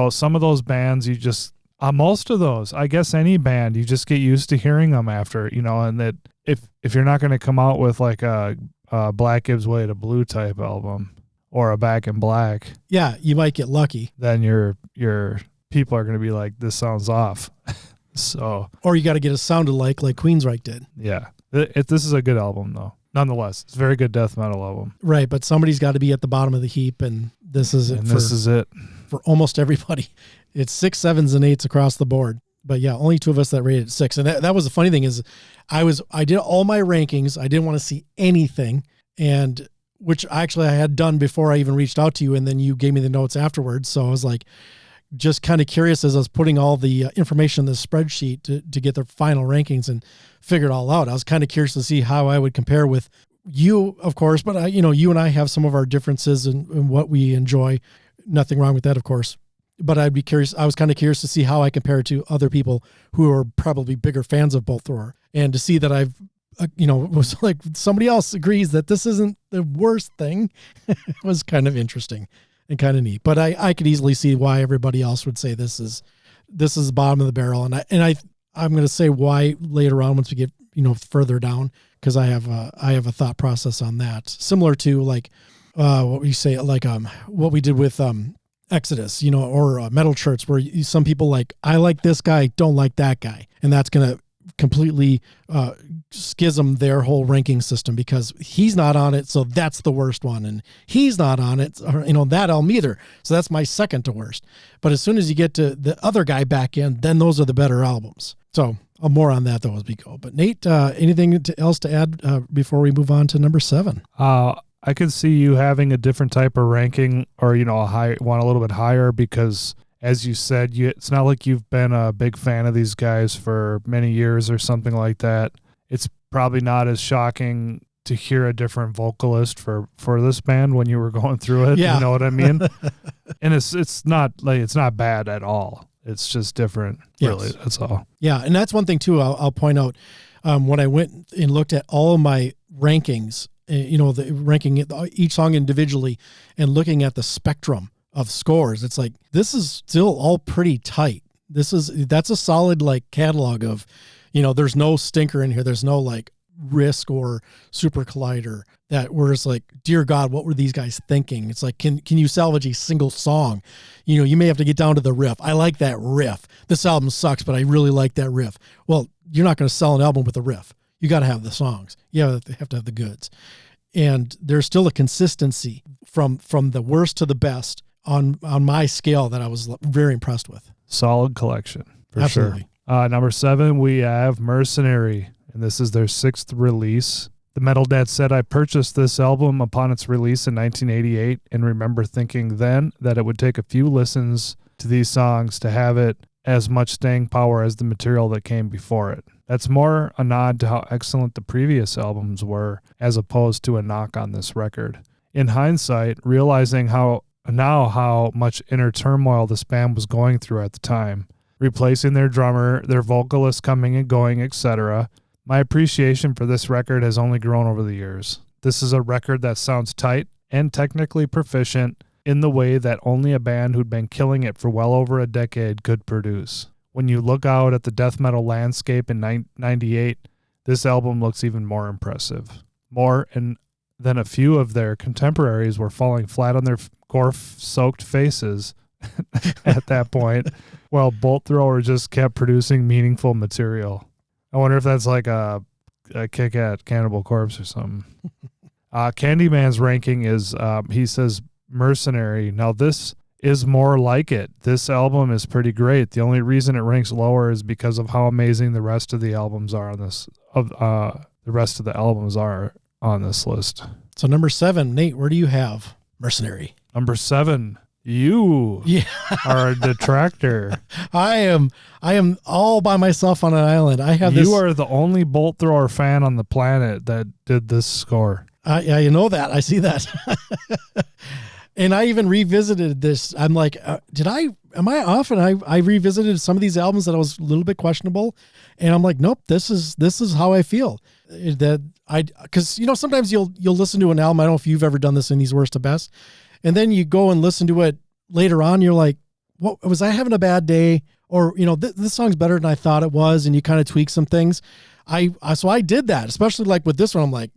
Some of those bands, you just, most of those, I guess any band, you just get used to hearing them after, and that if you're not going to come out with like a Black Gives Way to Blue type album or a Back in Black, you might get lucky. Then your people are going to be like, this sounds off. So, or you got to get it sounded like Queensryche did. Yeah. This is a good album though. Nonetheless, it's a very good death metal album. Right, but somebody's got to be at the bottom of the heap, and this is it. This is it for almost everybody. It's 6, 7s, and 8s across the board. But yeah, only 2 of us that rated 6. And that was the funny thing is, I did all my rankings. I didn't want to see anything, and which actually I had done before I even reached out to you, and then you gave me the notes afterwards. So I was like, just kind of curious as I was putting all the information in the spreadsheet to get the final rankings and figure it all out. I was kind of curious to see how I would compare with you, of course, but you and I have some of our differences in what we enjoy. Nothing wrong with that, of course. But I'd be curious. I was kind of curious to see how I compare to other people who are probably bigger fans of bolt thrower, and to see that I've, was like somebody else agrees that this isn't the worst thing. It was kind of interesting and kind of neat. But I could easily see why everybody else would say this is the bottom of the barrel, and I'm going to say why later on once we get further down, because I have a thought process on that, similar to like what we say, like what we did with Exodus, or Metal Shirts, where some people like, I like this guy, don't like that guy, and that's going to completely schism their whole ranking system, because he's not on it, so that's the worst one, and he's not on it, or that album either, so that's my second to worst. But as soon as you get to the other guy back in, then those are the better albums. So more on that though as we go. But Nate, anything else to add before we move on to number 7? I could see you having a different type of ranking, or want a little bit higher, because as you said, it's not like you've been a big fan of these guys for many years or something like that. It's probably not as shocking to hear a different vocalist for this band when you were going through it. Yeah. You know what I mean? And it's not bad at all. It's just different. Yes. Really. That's all. Yeah. And that's one thing too, I'll point out, when I went and looked at all of my rankings, the ranking each song individually and looking at the spectrum of scores, it's like, this is still all pretty tight. That's a solid like catalog of, there's no stinker in here. There's no like Risk or Super Collider that where it's like, dear God, what were these guys thinking? It's like, can you salvage a single song? You may have to get down to the riff. I like that riff. This album sucks, but I really like that riff. Well, you're not going to sell an album with a riff. You got to have the songs. You have to have the goods. and there's still a consistency from the worst to the best on my scale that I was very impressed with. Solid collection, for Absolutely. sure. Number 7, we have Mercenary, and this is their 6th release. The Metal Dad said, I purchased this album upon its release in 1988 and remember thinking then that it would take a few listens to these songs to have it as much staying power as the material that came before it. That's more a nod to how excellent the previous albums were as opposed to a knock on this record. In hindsight, realizing how much inner turmoil this band was going through at the time, replacing their drummer, their vocalist coming and going, etc., my appreciation for this record has only grown over the years. This is a record that sounds tight and technically proficient in the way that only a band who'd been killing it for well over a decade could produce. When you look out at the death metal landscape in 98, this album looks even more impressive. More than a few of their contemporaries were falling flat on their gore-soaked faces at that point, while Bolt Thrower just kept producing meaningful material. I wonder if that's like a kick at Cannibal Corpse or something. Candyman's ranking is, he says, Mercenary. Now this is more like it. This album is pretty great. The only reason it ranks lower is because of how amazing the rest of the albums are on this. The rest of the albums are on this list. So number 7, Nate, where do you have Mercenary? Number 7. You are a detractor. I am all by myself on an island. You are the only Bolt Thrower fan on the planet that did this score. Yeah, you know that. I see that. And I even revisited this. I'm like, am I off? And I revisited some of these albums that I was a little bit questionable. And I'm like, nope, this is how I feel. Because sometimes you'll listen to an album. I don't know if you've ever done this in these worst to best. And then you go and listen to it later on. You're like, what was I having a bad day? Or, this song's better than I thought it was. And you kind of tweak some things. So I did that, especially like with this one. I'm like,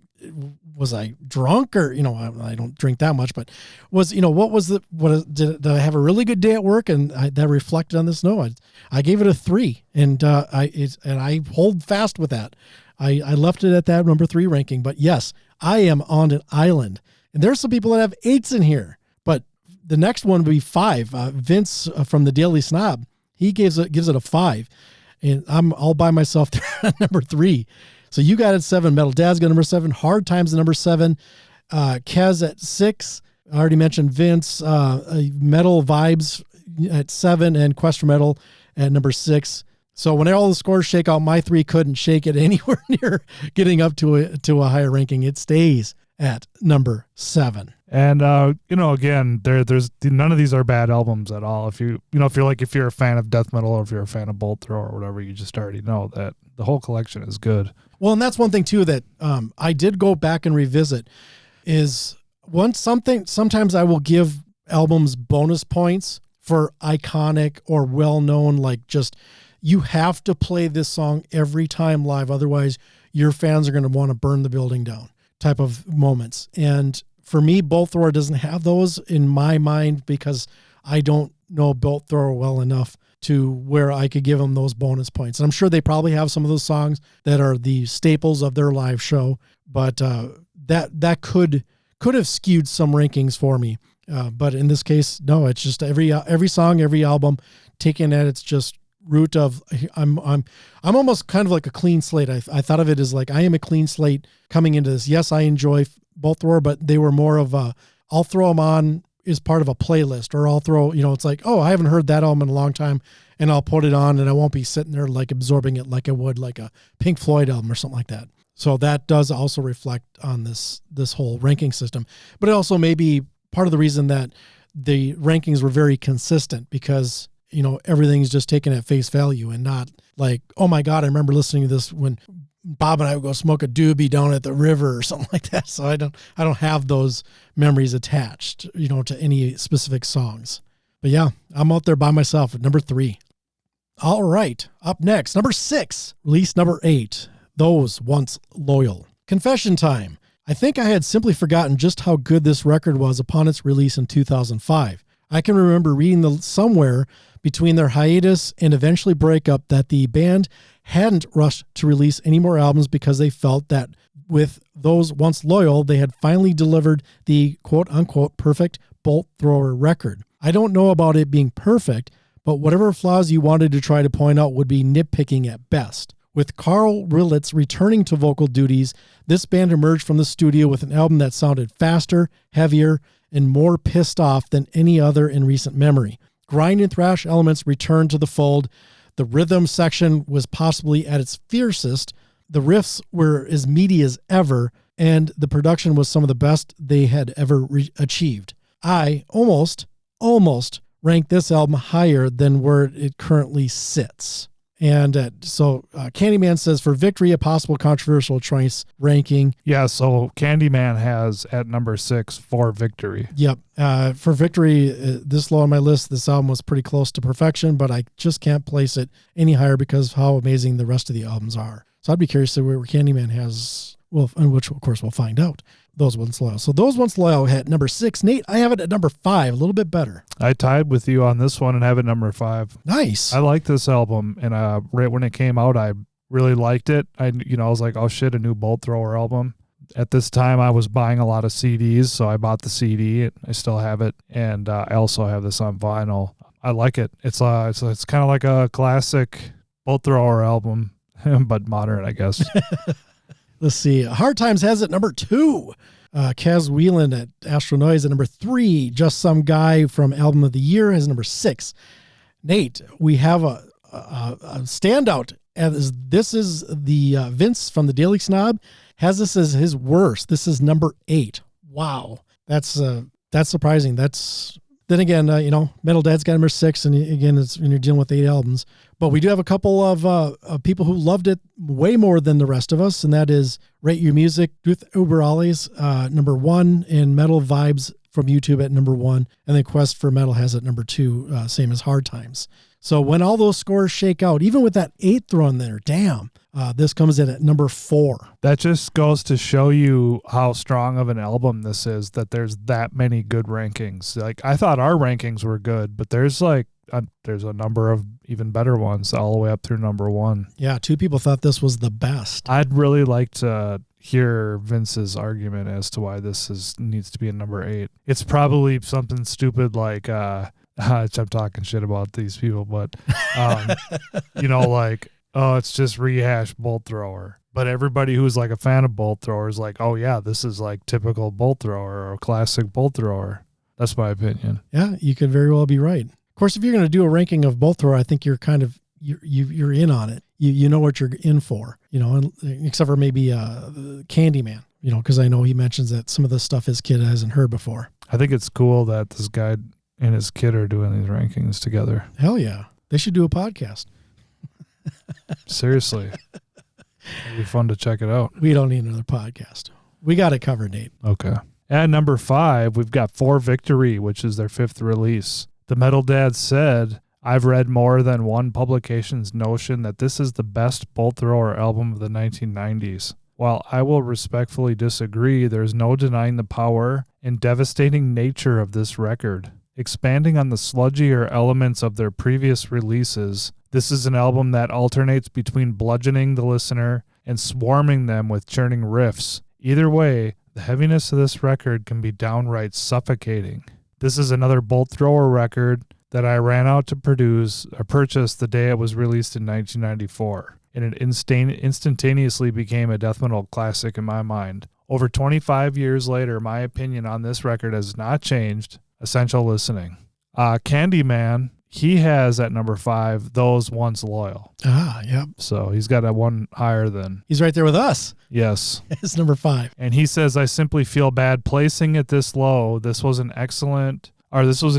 was I drunk or, I don't drink that much, but did I have a really good day at work? And that reflected on this? No, I gave it a 3 and I hold fast with that. I left it at that number 3 ranking, but yes, I am on an island and there's some people that have 8s in here, but the next one would be 5. Vince from the Daily Snob, he gives it a 5 and I'm all by myself there at number 3. So you got it 7. Metal Dad's got number 7. Hard Times at number 7. Kez at 6. I already mentioned Vince. Metal Vibes at 7. And Quest for Metal at number 6. So when all the scores shake out, my 3 couldn't shake it anywhere near getting up to a higher ranking. It stays at number 7. And again, there's none of these are bad albums at all. If you're a fan of death metal or if you're a fan of Bolt Thrower or whatever, you just already know that the whole collection is good. Well, and that's one thing too that I did go back and revisit is sometimes I will give albums bonus points for iconic or well-known, like just you have to play this song every time live. Otherwise your fans are going to want to burn the building down type of moments. And for me, Bolt Thrower doesn't have those in my mind because I don't know Bolt Thrower well enough to where I could give them those bonus points. And I'm sure they probably have some of those songs that are the staples of their live show, but that could have skewed some rankings for me. But in this case, no, it's just every song, every album taken at its just root of I'm almost kind of like a clean slate. I thought of it as like I am a clean slate coming into this. Yes, I enjoy Bolt Thrower, but they were more of I'll throw them on is part of a playlist, or I'll throw, it's like, oh, I haven't heard that album in a long time and I'll put it on and I won't be sitting there like absorbing it like I would like a Pink Floyd album or something like that. So that does also reflect on this whole ranking system, but it also may be part of the reason that the rankings were very consistent because, everything's just taken at face value and not like, oh my God, I remember listening to this when Bob and I would go smoke a doobie down at the river or something like that. So I don't have those memories attached, to any specific songs. But yeah, I'm out there by myself at number 3. All right. Up next, number 6, release number 8, Those Once Loyal. Confession time. I think I had simply forgotten just how good this record was upon its release in 2005. I can remember reading somewhere between their hiatus and eventually breakup that the band hadn't rushed to release any more albums because they felt that with those once loyal, they had finally delivered the quote-unquote perfect bolt thrower record. I don't know about it being perfect, but whatever flaws you wanted to try to point out would be nitpicking at best. With Carl Rilitz returning to vocal duties, this band emerged from the studio with an album that sounded faster, heavier, and more pissed off than any other in recent memory. Grind and thrash elements returned to the fold. The rhythm section was possibly at its fiercest. The riffs were as meaty as ever, and the production was some of the best they had ever achieved. I almost rank this album higher than where it currently sits. And so Candyman says, for Victory, a possible controversial choice ranking. Yeah, so Candyman has at number 6 for Victory. Yep. For Victory, this low on my list, this album was pretty close to perfection, but I just can't place it any higher because of how amazing the rest of the albums are. So I'd be curious to where Candyman has, well, and which of course we'll find out. Those Once Loyal. So Those Once Loyal had number 6. Nate, I have it at number 5, a little bit better. I tied with you on this one and have it number 5. Nice. I like this album, and right when it came out, I really liked it. I was like, oh shit, a new Bolt Thrower album. At this time, I was buying a lot of CDs, so I bought the CD. I still have it, and I also have this on vinyl. I like it. It's kind of like a classic Bolt Thrower album, but modern, I guess. Let's see. Hard Times has it number 2. Kaz Whelan at Astronoise at number 3. Just Some Guy from Album of the Year has number 6. Nate, we have a standout. This is the Vince from the Daily Snob has this as his worst. This is number 8. Wow, that's surprising. Then again, Metal Dad's got number 6, and again, it's when you're dealing with 8 albums. But we do have a couple of people who loved it way more than the rest of us, and that is Rate Your Music with Uber Ollies, number 1, and Metal Vibes from YouTube at number 1, and then Quest for Metal has it number 2, same as Hard Times. So when all those scores shake out, even with that 8 thrown there, damn, this comes in at number 4. That just goes to show you how strong of an album this is, that there's that many good rankings. Like, I thought our rankings were good, but there's a number of even better ones all the way up through number 1. Yeah, 2 people thought this was the best. I'd really like to hear Vince's argument as to why this needs to be a number 8. It's probably something stupid like I'm talking shit about these people, but like, oh, it's just rehash Bolt Thrower. But everybody who's like a fan of Bolt Thrower is like, oh yeah, this is like typical Bolt Thrower or classic Bolt Thrower. That's my opinion. Yeah, you could very well be right. Of course, if you're going to do a ranking of Bolt Thrower, I think you're kind of you're in on it. You know what you're in for, except for maybe Candyman, because I know he mentions that some of the stuff his kid hasn't heard before. I think it's cool that this guy and his kid are doing these rankings together. Hell yeah. They should do a podcast. Seriously. It'd be fun to check it out. We don't need another podcast. We got it covered, Nate. Okay. At number 5, we've got For Victory, which is their 5th release. The Metal Dad said, I've read more than one publication's notion that this is the best Bolt Thrower album of the 1990s. While I will respectfully disagree, there's no denying the power and devastating nature of this record. Expanding on the sludgier elements of their previous releases, this is an album that alternates between bludgeoning the listener and swarming them with churning riffs. Either way, the heaviness of this record can be downright suffocating. This is another Bolt Thrower record that I ran out to purchase the day it was released in 1994, and it instantaneously became a death metal classic in my mind. Over 25 years later, my opinion on this record has not changed. Essential listening. Candyman, he has at number 5, Those Once Loyal. Yep. So he's got a one higher than. He's right there with us. Yes. It's number 5. And he says, I simply feel bad placing it this low. This was an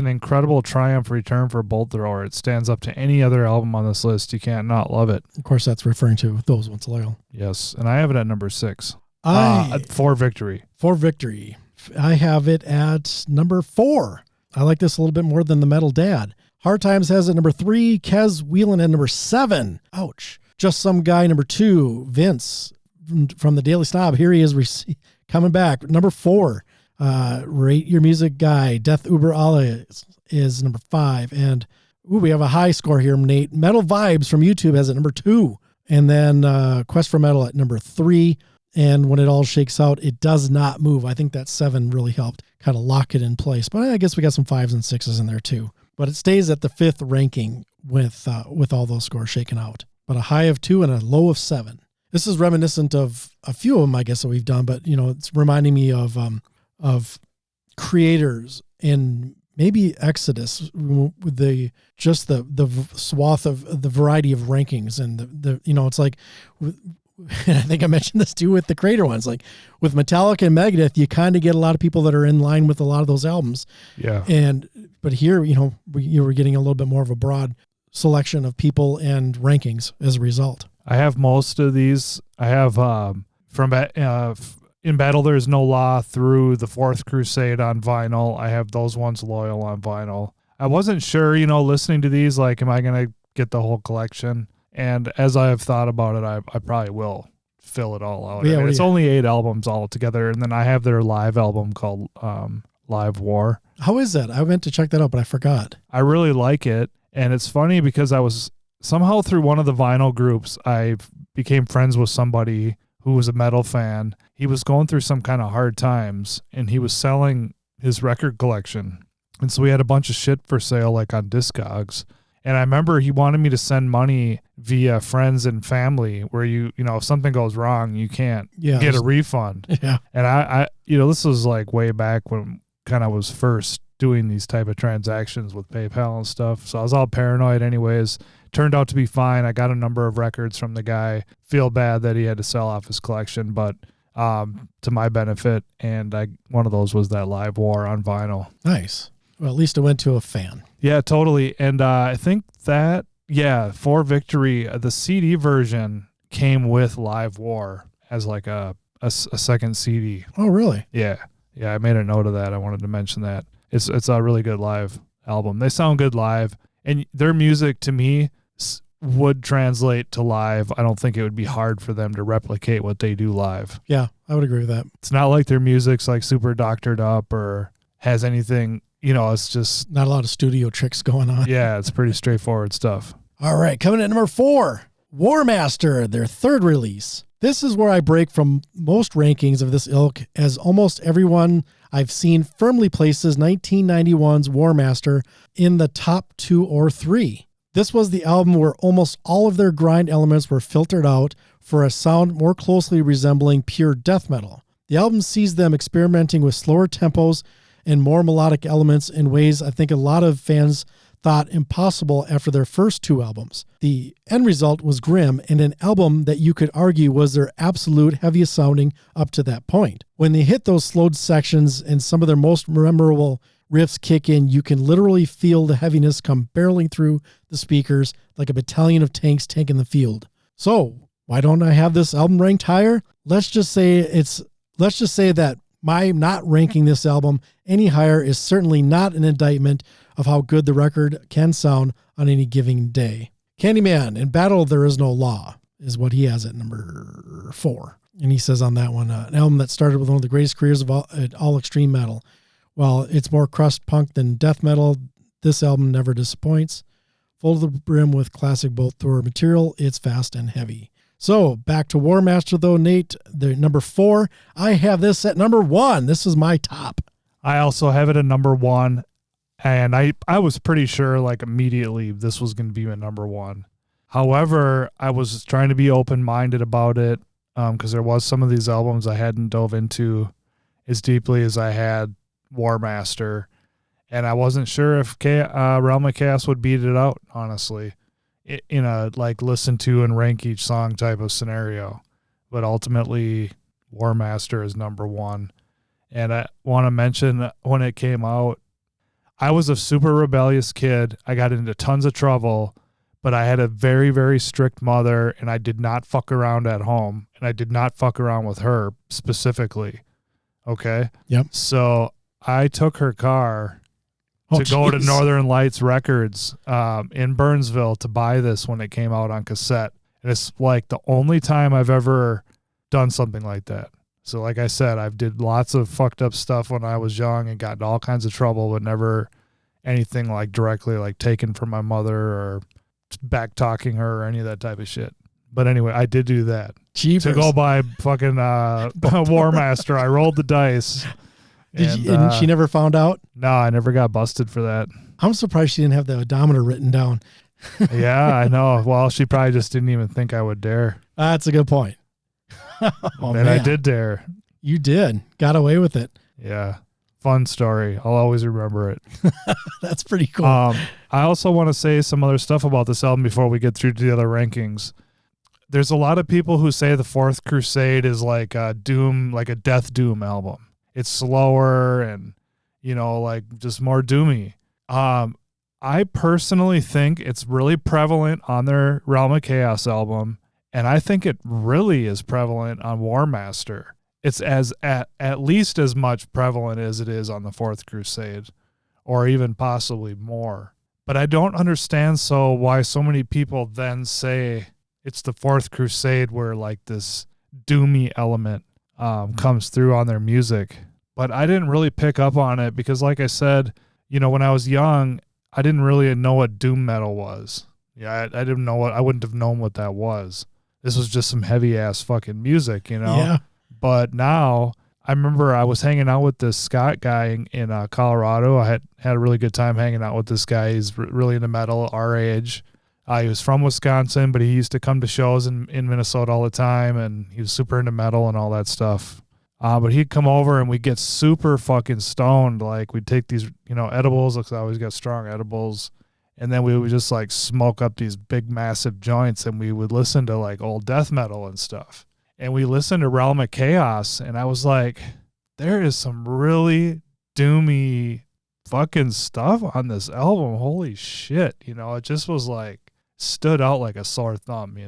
incredible triumph return for Bolt Thrower. It stands up to any other album on this list. You can't not love it. Of course, that's referring to Those Once Loyal. Yes. And I have it at number 6. For Victory. For Victory. I have it at number 4. I like this a little bit more than the Metal Dad. Hard Times has it number 3. Kaz Whelan at number 7. Ouch. Just Some Guy number 2. Vince from the Daily Snob. Here he is coming back. Number 4. Rate Your Music Guy. Death Uber Allah is number 5. And we have a high score here, Nate. Metal Vibes from YouTube has it number 2. And then Quest for Metal at number 3. And when it all shakes out, it does not move. I think that 7 really helped kind of lock it in place. But I guess we got some 5s and 6s in there too. But it stays at the 5th ranking with all those scores shaken out. But a high of 2 and a low of 7. This is reminiscent of a few of them, I guess, that we've done. But, it's reminding me of creators in maybe Exodus with the swath of the variety of rankings. And it's like... I think I mentioned this too with the Creator ones. Like with Metallica and Megadeth, you kind of get a lot of people that are in line with a lot of those albums. Yeah. But here, you were getting a little bit more of a broad selection of people and rankings as a result. I have most of these. I have from In Battle There Is No Law through The Fourth Crusade on vinyl. I have those ones loyal on vinyl. I wasn't sure, listening to these, like, am I going to get the whole collection? And as I have thought about it, I probably will fill it all out. Yeah, it's only 8 albums all together. And then I have their live album called Live War. How is that? I meant to check that out, but I forgot. I really like it. And it's funny because I was somehow through one of the vinyl groups, I became friends with somebody who was a metal fan. He was going through some kind of hard times and he was selling his record collection. And so we had a bunch of shit for sale, like on Discogs. And I remember he wanted me to send money via friends and family where if something goes wrong, you can't get a refund. Yeah. And I this was like way back when kind of was first doing these type of transactions with PayPal and stuff. So I was all paranoid anyways. Turned out to be fine. I got a number of records from the guy. Feel bad that he had to sell off his collection, but to my benefit. And one of those was that Live War on vinyl. Nice. Well, at least it went to a fan. Yeah, totally. And I think that, for Victory, the CD version came with Live War as like a second CD. Oh, really? Yeah. Yeah, I made a note of that. I wanted to mention that. It's a really good live album. They sound good live. And their music, to me, would translate to live. I don't think it would be hard for them to replicate what they do live. Yeah, I would agree with that. It's not like their music's like super doctored up or has anything... it's just... Not a lot of studio tricks going on. Yeah, it's pretty straightforward stuff. All right, coming in at number 4, War Master, their 3rd release. This is where I break from most rankings of this ilk, as almost everyone I've seen firmly places 1991's War Master in the top 2 or 3. This was the album where almost all of their grind elements were filtered out for a sound more closely resembling pure death metal. The album sees them experimenting with slower tempos and more melodic elements in ways I think a lot of fans thought impossible after their first 2 albums. The end result was grim and an album that you could argue was their absolute heaviest sounding up to that point. When they hit those slowed sections and some of their most memorable riffs kick in, you can literally feel the heaviness come barreling through the speakers like a battalion of tanks tanking the field. So, why don't I have this album ranked higher? Let's just say that my not ranking this album any higher is certainly not an indictment of how good the record can sound on any given day. Candyman, In Battle There Is No Law, is what he has at number 4. And he says on that one, an album that started with one of the greatest careers of all extreme metal. While it's more crust punk than death metal, this album never disappoints. Full to the brim with classic bolt thrower material, it's fast and heavy. So back to War Master though, Nate, the number 4. I have this at number 1. This is my top. I also have it at number 1. And I was pretty sure like immediately this was going to be my number 1. However, I was trying to be open-minded about it because there was some of these albums I hadn't dove into as deeply as I had War Master. And I wasn't sure if Realm of Chaos would beat it out, honestly, in a like listen to and rank each song type of scenario. But ultimately, War Master is number 1. And I want to mention when it came out, I was a super rebellious kid. I got into tons of trouble, but I had a very, very strict mother, and I did not fuck around at home, and I did not fuck around with her specifically. Okay? Yep. So I took her car to go to Northern Lights Records in Burnsville to buy this when it came out on cassette. And it's like the only time I've ever done something like that. So like I said, I've did lots of fucked up stuff when I was young and got in all kinds of trouble, but never anything like directly like taken from my mother or back talking her or any of that type of shit. But anyway, I did do that. Jeepers. To go by fucking War Master, I rolled the dice. And she never found out? No, I never got busted for that. I'm surprised she didn't have the odometer written down. Yeah, I know. Well, she probably just didn't even think I would dare. That's a good point. And I did dare. You did. Got away with it. Yeah. Fun story. I'll always remember it. That's pretty cool. I also want to say some other stuff about this album before we get through to the other rankings. There's a lot of people who say the Fourth Crusade is like a doom, like a death doom album. It's slower and, like just more doomy. I personally think it's really prevalent on their Realm of Chaos album, and I think it really is prevalent on War Master. It's at least as much prevalent as it is on the Fourth Crusade, or even possibly more. But I don't understand why so many people then say it's the Fourth Crusade where like this doomy element comes through on their music. But I didn't really pick up on it because, like I said, when I was young, I didn't really know what doom metal was. Yeah, I didn't know I wouldn't have known what that was. This was just some heavy ass fucking music, Yeah. But now I remember I was hanging out with this Scott guy in Colorado. I had a really good time hanging out with this guy. He's really into metal, our age. He was from Wisconsin, but he used to come to shows in Minnesota all the time, and he was super into metal and all that stuff. But he'd come over and we'd get super fucking stoned. Like we'd take these, edibles, because I always got strong edibles. And then we would just like smoke up these big, massive joints, and we would listen to like old death metal and stuff. And we listened to Realm of Chaos, and I was like, there is some really doomy fucking stuff on this album. Holy shit. It just was like, stood out like a sore thumb,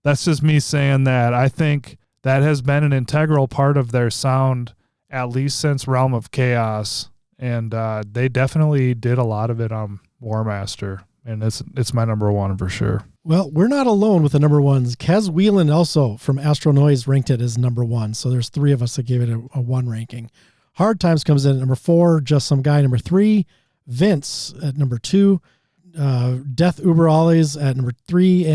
That's just me saying that. I think that has been an integral part of their sound, at least since Realm of Chaos. And they definitely did a lot of it on War Master. And it's my number one for sure. Well, we're not alone with the number ones. Kez Whelan also from Astro Noise ranked it as number one. So there's three of us that gave it a one ranking. Hard Times comes in at number 4. Just Some Guy, number 3. Vince at number 2. Death Uber Alles at number 3.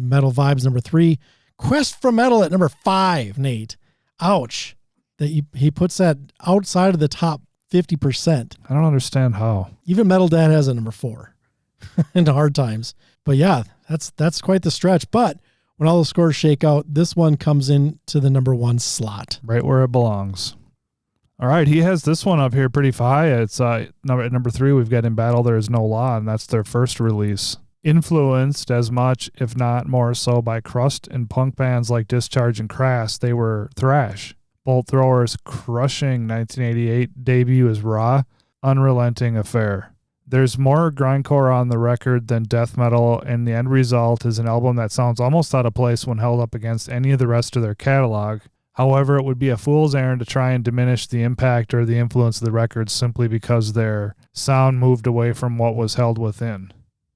Metal Vibes, number 3. Quest for Metal at number 5, Nate. Ouch. That he puts that outside of the top 50%. I don't understand how. Even Metal Dad has it number 4 into Hard Times. But yeah, that's quite the stretch. But when all the scores shake out, this one comes into the number 1 slot. Right where it belongs. All right, he has this one up here pretty high. It's at number 3, we've got In Battle There Is No Law, and that's their first release. Influenced as much, if not more so, by crust and punk bands like Discharge and Crass, they were thrash. Bolt Thrower's crushing 1988 debut is raw, unrelenting affair. There's more grindcore on the record than death metal, and the end result is an album that sounds almost out of place when held up against any of the rest of their catalog. However, it would be a fool's errand to try and diminish the impact or the influence of the record simply because their sound moved away from what was held within.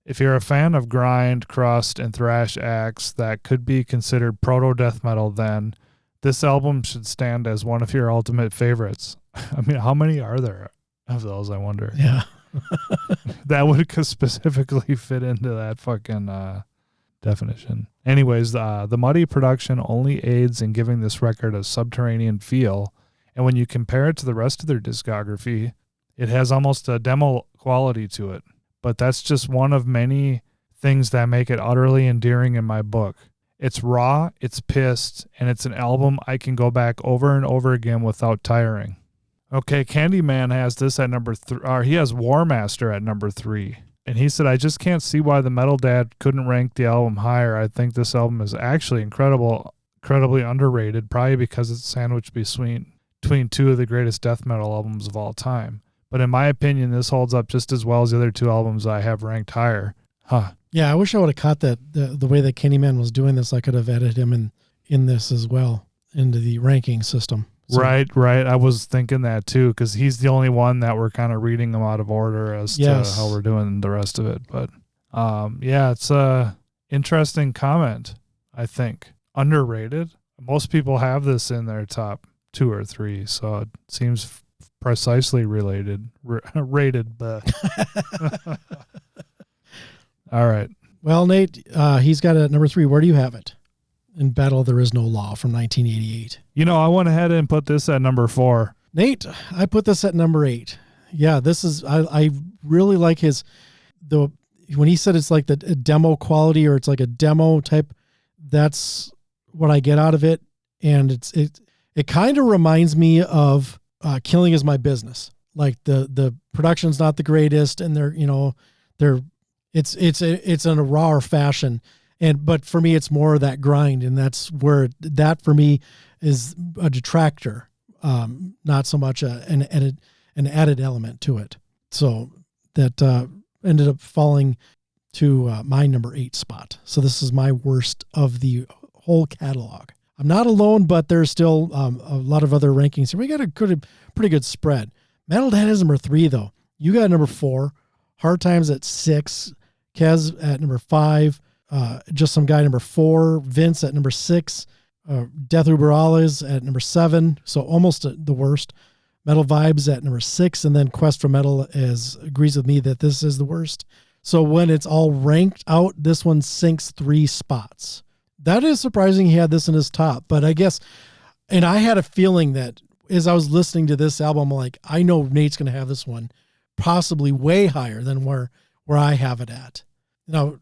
If you're a fan of grind, crust, and thrash acts that could be considered proto-death metal, then this album should stand as one of your ultimate favorites. I mean, how many are there of those, I wonder? Yeah. That would specifically fit into that fucking definition. Anyways, the muddy production only aids in giving this record a subterranean feel, and when you compare it to the rest of their discography, it has almost a demo quality to it. But that's just one of many things that make it utterly endearing in my book. It's raw, it's pissed, and it's an album I can go back over and over again without tiring. Okay, Candyman has this at number 3, or he has War Master at number 3. And he said, I just can't see why the Metal Dad couldn't rank the album higher. I think this album is actually incredibly underrated, probably because it's sandwiched between 2 of the greatest death metal albums of all time. But in my opinion, this holds up just as well as the other 2 albums I have ranked higher. Huh. Yeah, I wish I would have caught that the way that Candyman was doing this. I could have edited him in this as well into the ranking system. So, right. I was thinking that too, because he's the only one that we're kind of reading them out of order as to how we're doing the rest of it. But yeah, it's a interesting comment, I think. Underrated. Most people have this in their top 2 or 3, so it seems precisely rated, but all right. Well, Nate, he's got it at number 3. Where do you have it? In Battle There Is No Law from 1988. I went ahead and put this at number 4. Nate, I put this at number 8. Yeah, this is, I really like when he said it's like the demo quality, or it's like a demo type, that's what I get out of it. And it kind of reminds me of Killing Is My Business. Like the production's not the greatest, and it's in a rawer fashion. But for me, it's more of that grind, and that's where that for me is a detractor, not so much an added element to it. So that ended up falling to my number 8 spot. So this is my worst of the whole catalog. I'm not alone, but there's still a lot of other rankings here. We got a pretty good spread. Metal Dad is number 3, though. You got number 4. Hard Times at 6. Kez at number 5. Just Some Guy number 4. Vince at number 6. Death Uberales at number 7. So almost the worst. Metal Vibes at number 6. And then Quest for Metal agrees with me that this is the worst. So when it's all ranked out, this one sinks 3 spots. That is surprising he had this in his top, but I guess, and I had a feeling that as I was listening to this album, like, I know Nate's going to have this one possibly way higher than where I have it at. Now,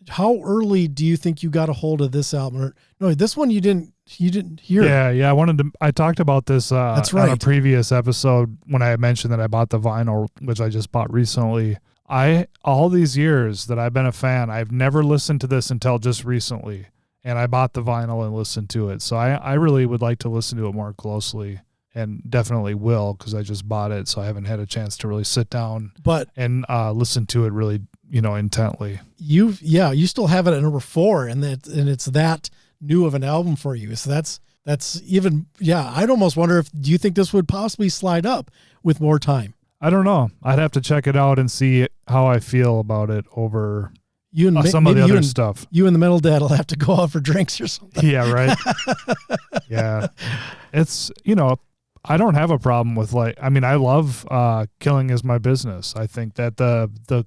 how early do you think you got a hold of this album? Or, no, this one you didn't hear. Yeah. I talked about this That's right. on a previous episode when I mentioned that I bought the vinyl, which I just bought recently. All these years that I've been a fan, I've never listened to this until just recently. And I bought the vinyl and listened to it. So I really would like to listen to it more closely, and definitely will, because I just bought it. So I haven't had a chance to really sit down and listen to it really, intently. You still have it at number 4, and it's that new of an album for you. So that's even, I'd almost wonder do you think this would possibly slide up with more time? I don't know. I'd have to check it out and see how I feel about it over some of the other stuff. You and the Metal Dad will have to go out for drinks or something. Yeah, right. Yeah. It's, I don't have a problem with I love Killing Is My Business. I think that the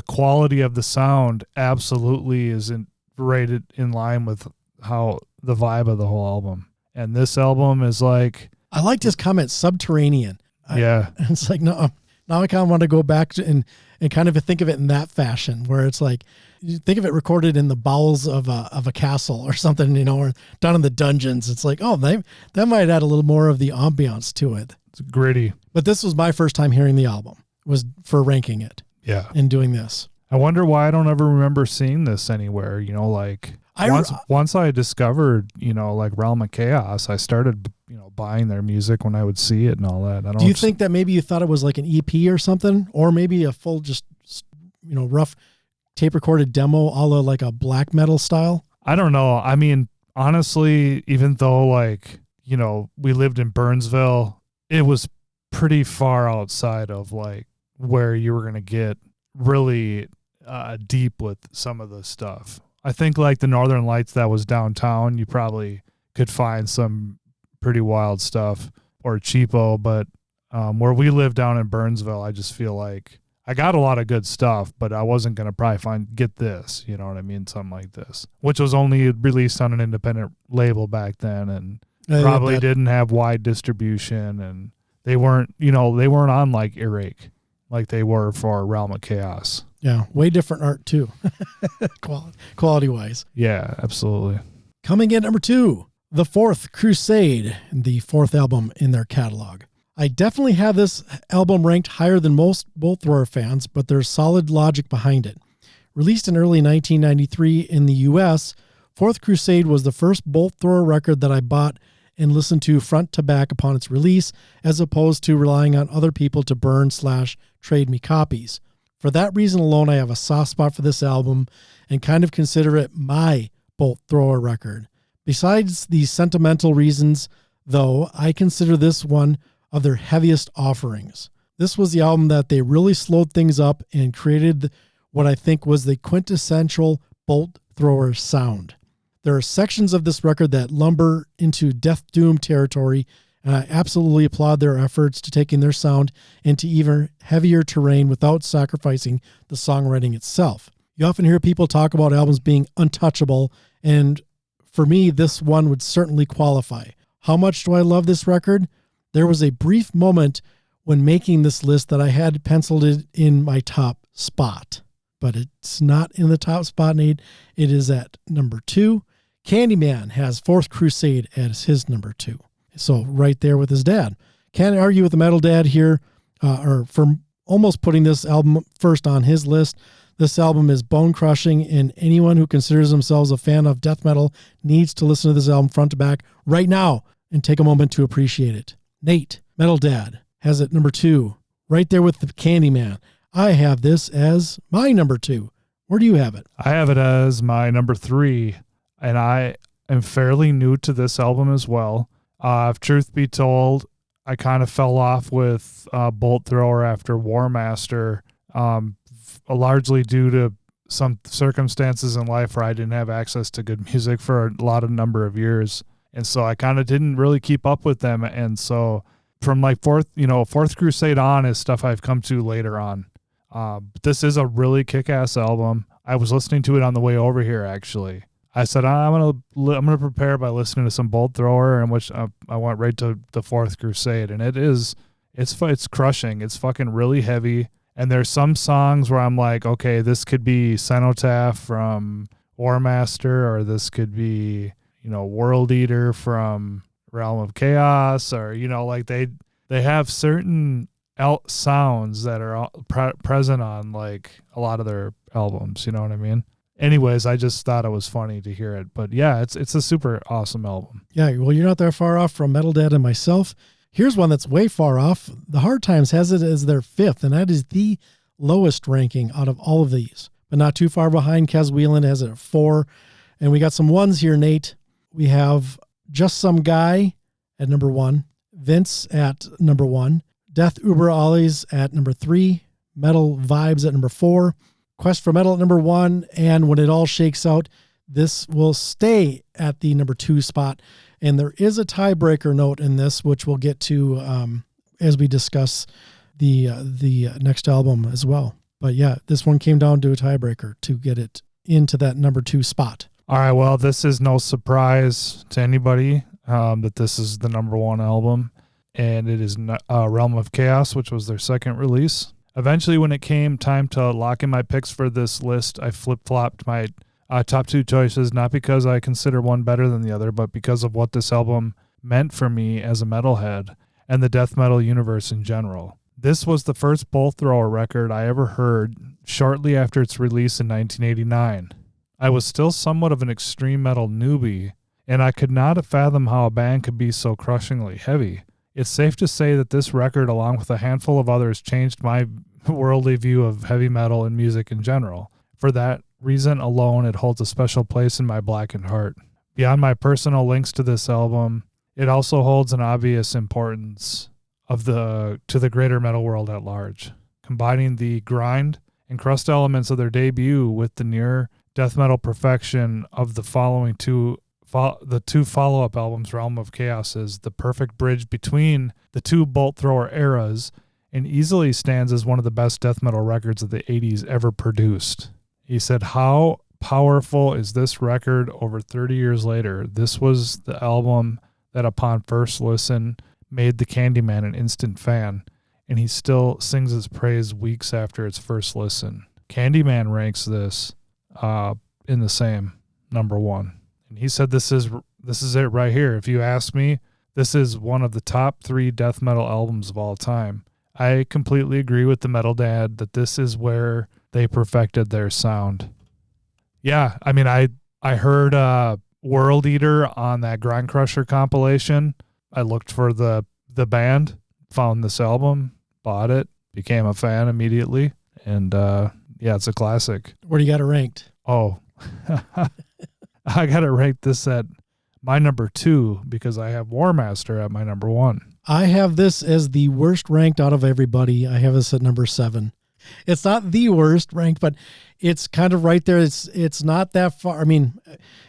quality of the sound absolutely is rated in line with how the vibe of the whole album. And this album is like... I liked his comment, subterranean. It's like, no, now I kind of want to go back to and kind of think of it in that fashion, where it's like, you think of it recorded in the bowels of a castle or something, or down in the dungeons. It's like, oh, that might add a little more of the ambiance to it. It's gritty. But this was my first time hearing the album, was for ranking it. Yeah. And doing this. I wonder why I don't ever remember seeing this anywhere, once I discovered, Realm of Chaos, I started, buying their music when I would see it and all that. Do you think that maybe you thought it was like an EP or something, or maybe a full, just, rough tape recorded demo, a la like a black metal style? I don't know. Honestly, even though we lived in Burnsville, it was pretty far outside of where you were going to get really deep with some of the stuff. I think the Northern Lights that was downtown, you probably could find some pretty wild stuff, or cheapo, but where we live down in Burnsville, I just feel like I got a lot of good stuff, but I wasn't going to probably get this, you know what I mean? Something like this, which was only released on an independent label back then, and probably didn't have wide distribution, and they weren't on Earache like they were for Realm of Chaos. Yeah, way different art too, quality wise. Yeah, absolutely. Coming in number 2, The Fourth Crusade, the 4th album in their catalog. I definitely have this album ranked higher than most Bolt Thrower fans, but there's solid logic behind it. Released in early 1993 in the U.S., Fourth Crusade was the first Bolt Thrower record that I bought and listened to front to back upon its release, as opposed to relying on other people to burn/trade me copies. For that reason alone, I have a soft spot for this album and kind of consider it my Bolt Thrower record. Besides these sentimental reasons, though, I consider this one of their heaviest offerings. This was the album that they really slowed things up and created what I think was the quintessential Bolt Thrower sound. There are sections of this record that lumber into Death Doom territory, and I absolutely applaud their efforts to taking their sound into even heavier terrain without sacrificing the songwriting itself. You often hear people talk about albums being untouchable, and for me, this one would certainly qualify. How much do I love this record? There was a brief moment when making this list that I had penciled it in my top spot, but it's not in the top spot, Nate. It is at number 2. Candyman has Fourth Crusade as his number 2. So right there with his dad. Can't argue with the metal dad here, or for almost putting this album first on his list. This album is bone crushing, and anyone who considers themselves a fan of death metal needs to listen to this album front to back right now and take a moment to appreciate it. Nate, Metal Dad, has it number 2, right there with the Candyman. I have this as my number 2. Where do you have it? I have it as my number 3, and I am fairly new to this album as well. If truth be told, I kind of fell off with Bolt Thrower after War Master, largely due to some circumstances in life where I didn't have access to good music for a number of years. And so I kind of didn't really keep up with them. And so from like Fourth Crusade on is stuff I've come to later on. But this is a really kick-ass album. I was listening to it on the way over here, actually. I said, I'm gonna prepare by listening to some Bolt Thrower, and which I went right to the Fourth Crusade, and it's crushing. It's fucking really heavy. And there's some songs where I'm like, okay, this could be Cenotaph from War Master, or this could be, World Eater from Realm of Chaos, or, like they have certain sounds that are present on like a lot of their albums. You know what I mean? Anyways, I just thought it was funny to hear it. But yeah, it's a super awesome album. Yeah, well, you're not that far off from Metal Dad and myself. Here's one that's way far off. The Hard Times has it as their 5th, and that is the lowest ranking out of all of these. But not too far behind. Kez Whelan has it at 4. And we got some ones here, Nate. We have Just Some Guy at number 1. Vince at number 1. Death Uber Ollies at number 3. Metal Vibes at number 4. Quest for Metal at number 1. And when it all shakes out, this will stay at the number 2 spot. And there is a tiebreaker note in this, which we'll get to as we discuss the next album as well. But yeah, this one came down to a tiebreaker to get it into that number 2 spot. All right, well, this is no surprise to anybody that this is the number 1 album, and it is Realm of Chaos, which was their second release. Eventually, when it came time to lock in my picks for this list, I flip-flopped my top 2 choices, not because I consider one better than the other, but because of what this album meant for me as a metalhead and the death metal universe in general. This was the first Bolt Thrower record I ever heard shortly after its release in 1989. I was still somewhat of an extreme metal newbie, and I could not fathom how a band could be so crushingly heavy. It's safe to say that this record, along with a handful of others, changed my worldly view of heavy metal and music in general. For that reason alone, it holds a special place in my blackened heart. Beyond my personal links to this album, it also holds an obvious importance to the greater metal world at large, combining the grind and crust elements of their debut with the near death metal perfection of the following two follow-up albums. Realm of Chaos is the perfect bridge between the two Bolt Thrower eras and easily stands as one of the best death metal records of the 80s ever produced. He said, how powerful is this record over 30 years later? This was the album that upon first listen made the Candyman an instant fan, and he still sings its praise weeks after its first listen. Candyman ranks this in the same number 1. And he said this is it right here. If you ask me, this is one of the top 3 death metal albums of all time. I completely agree with the Metal Dad that this is where they perfected their sound. Yeah, I mean, I heard World Eater on that Grind Crusher compilation. I looked for the band, found this album, bought it, became a fan immediately, and yeah, it's a classic. Where do you got it ranked? Oh, I got it ranked this at my number 2 because I have War Master at my number 1. I have this as the worst ranked out of everybody. I have this at number 7. It's not the worst ranked, but it's kind of right there. It's not that far. I mean,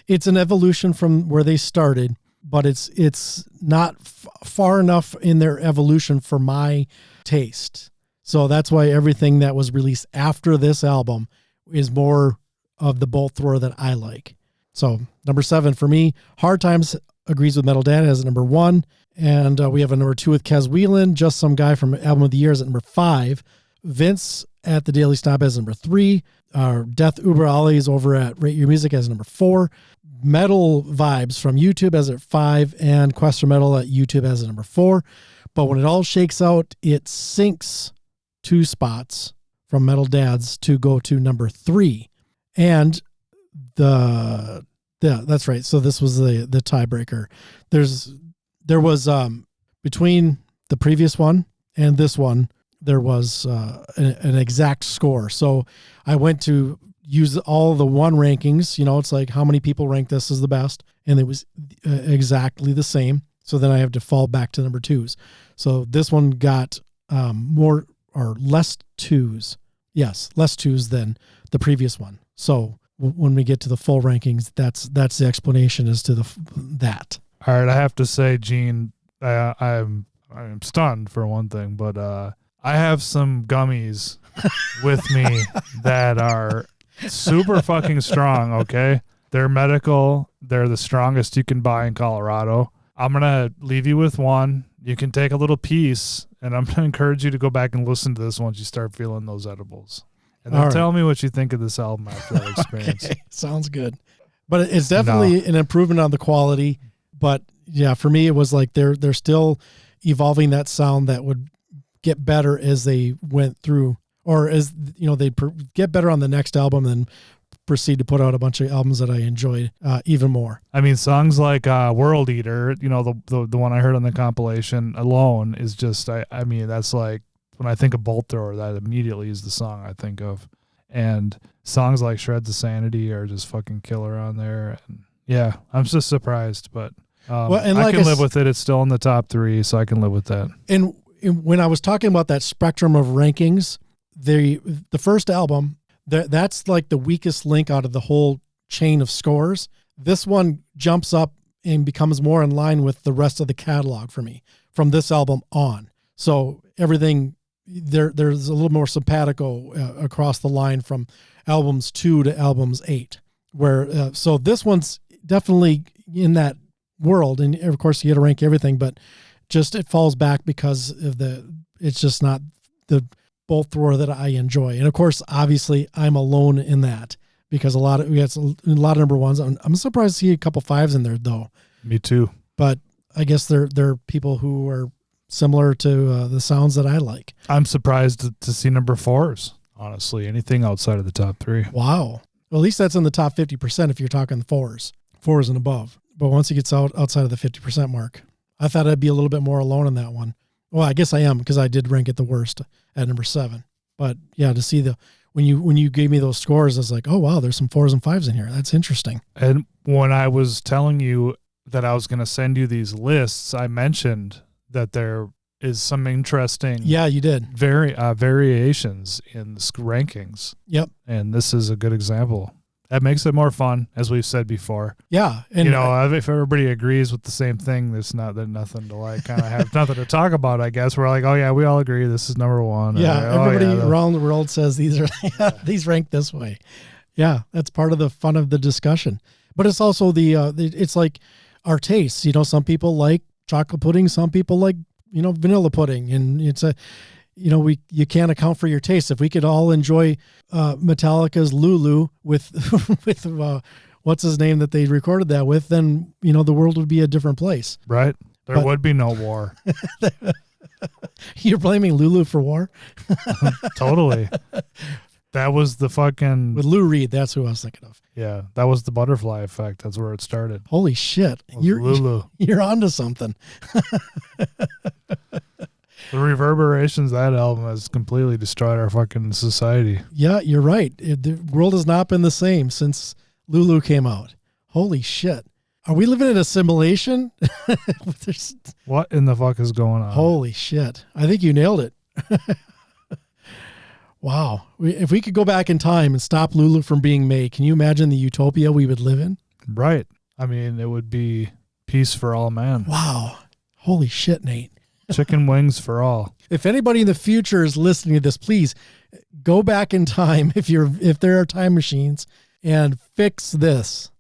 it's an evolution from where they started, but it's not far enough in their evolution for my taste. So that's why everything that was released after this album is more of the Bolt Thrower that I like. So number 7 for me, Hard Times agrees with Metal Dad as number 1. And we have a number 2 with Kez Whelan, Just Some Guy from Album of the Year as at number 5. Vince at the Daily Snob as number 3. Death Uber Ollie's over at Rate Your Music as number 4. Metal Vibes from YouTube as at 5. And Quest for Metal at YouTube as at number 4. But when it all shakes out, it sinks 2 spots from Metal Dads to go to number 3. And that's right. So this was the tiebreaker. There was between the previous one and this one, there was an exact score. So I went to use all the one rankings. It's like how many people rank this as the best, and it was exactly the same. So then I have to fall back to number 2s. So this one got more or less 2s. Yes, less 2s than the previous one. So when we get to the full rankings, that's the explanation as to that. All right, I have to say, Gene, I'm stunned for one thing, but I have some gummies with me that are super fucking strong. Okay, they're medical. They're the strongest you can buy in Colorado. I'm gonna leave you with one. You can take a little piece, and I'm gonna encourage you to go back and listen to this once you start feeling those edibles. And then tell me what you think of this album after that experience. Okay, sounds good. But it's definitely an improvement on the quality. But yeah, for me, it was like they're still evolving that sound that would get better as they went through, or as they get better on the next album and proceed to put out a bunch of albums that I enjoyed even more. I mean, songs like World Eater, the one I heard on the compilation alone is just, I mean, that's like, when I think of Bolt Thrower, that immediately is the song I think of. And songs like Shreds of Sanity are just fucking killer on there. And yeah, I'm just surprised, but I can live with it. It's still in the top 3, so I can live with that. And when I was talking about that spectrum of rankings, the first album, that's like the weakest link out of the whole chain of scores. This one jumps up and becomes more in line with the rest of the catalog for me from this album on. So everything there's a little more simpatico across the line from albums 2 to albums 8, where so this one's definitely in that world. And of course you got to rank everything, but just it falls back because of it's just not the Bolt Thrower that I enjoy. And of course, obviously I'm alone in that because we got a lot of number 1s. I'm surprised to see a couple 5s in there though. Me too. But I guess they're people who are similar to the sounds that I like. I'm surprised to see number 4s, honestly. Anything outside of the top 3. Wow. Well, at least that's in the top 50% if you're talking the 4s and above. But once it gets outside of the 50% mark, I thought I'd be a little bit more alone in that one. Well, I guess I am because I did rank it the worst at number 7. But yeah, to see when you gave me those scores, I was like, oh wow, there's some 4s and 5s in here. That's interesting. And when I was telling you that I was going to send you these lists, I mentioned that there is some interesting you did variations in the rankings. Yep. And this is a good example. That makes it more fun, as we've said before. Yeah. And if everybody agrees with the same thing, there's nothing to like kind of have nothing to talk about, I guess. We're like, oh yeah, we all agree this is number 1. Yeah, everybody around the world says these are these rank this way. Yeah, that's part of the fun of the discussion. But it's also it's like our tastes. Some people like chocolate pudding, some people like vanilla pudding, and it's you can't account for your taste. If we could all enjoy Metallica's Lulu with what's his name that they recorded that with, then the world would be a different place. Right. There would be no war. You're blaming Lulu for war? Totally. That was the fucking... With Lou Reed, that's who I was thinking of. Yeah, that was the butterfly effect. That's where it started. Holy shit. Lulu. You're onto something. The reverberations of that album has completely destroyed our fucking society. Yeah, you're right. The world has not been the same since Lulu came out. Holy shit. Are we living in a simulation? What in the fuck is going on? Holy shit. I think you nailed it. Wow. If we could go back in time and stop Lulu from being made, can you imagine the utopia we would live in? Right. I mean, it would be peace for all man. Wow. Holy shit, Nate. Chicken wings for all. If anybody in the future is listening to this, please go back in time if there are time machines and fix this.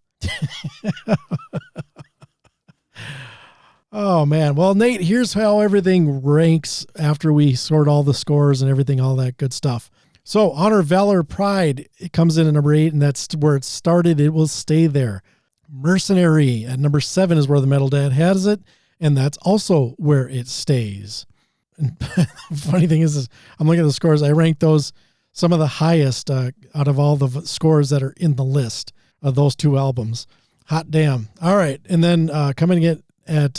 Oh man. Well, Nate, here's how everything ranks after we sort all the scores and everything, all that good stuff. So Honor, Valor, Pride, it comes in at number 8, and that's where it started. It will stay there. Mercenary at number 7 is where the Metal Dad has it, and that's also where it stays. And funny thing is I'm looking at the scores. I ranked those some of the highest out of all the scores that are in the list of those two albums. Hot damn. All right. And then coming in at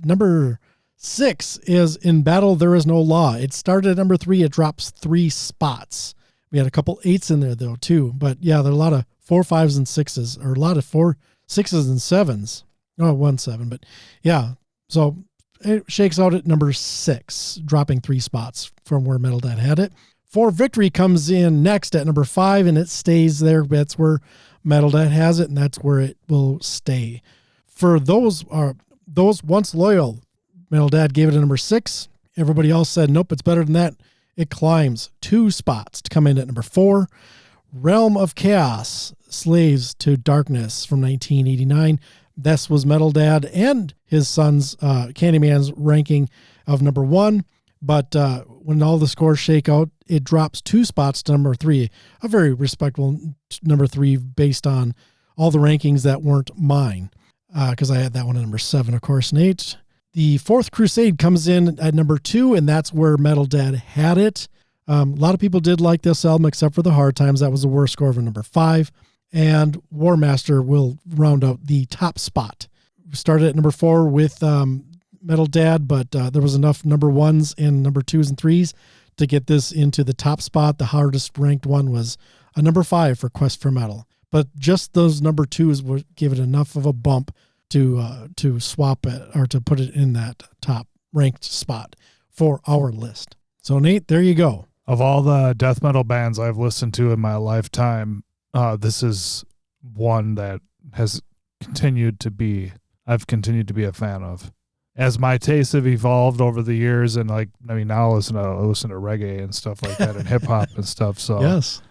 number 6 is In Battle There Is No Law. It started at number 3. It drops 3 spots. We had a couple 8s in there though too. But yeah, there are a lot of 4, 5s, and 6s, or a lot of 4, 6s, and 7s. Oh, 1 7. But yeah, so it shakes out at number 6, dropping 3 spots from where Metal Dad had it. For Victory comes in next at number 5, and it stays there. That's where Metal Dad has it, and that's where it will stay. For those once loyal, Metal Dad gave it a number 6. Everybody else said, nope, it's better than that. It climbs 2 spots to come in at number 4. Realm of Chaos, Slaves to Darkness from 1989. This was Metal Dad and his son's Candyman's ranking of number 1. But when all the scores shake out, it drops 2 spots to number 3, a very respectable number 3 based on all the rankings that weren't mine, because I had that one at number 7, of course, Nate. The Fourth Crusade comes in at number 2, and that's where Metal Dad had it. A lot of people did like this album, except for the Hard Times. That was the worst score for number 5. And War Master will round out the top spot. Started at number 4 with Metal Dad, but there was enough number 1s and number 2s and 3s to get this into the top spot. The hardest ranked one was a number 5 for Quest for Metal. But just those number 2s would give it enough of a bump to swap it, or to put it in that top ranked spot for our list. So Nate, there you go. Of all the death metal bands I've listened to in my lifetime, this is one that has I've continued to be a fan of. As my tastes have evolved over the years, and now I listen to reggae and stuff like that, and hip hop and stuff. So yes,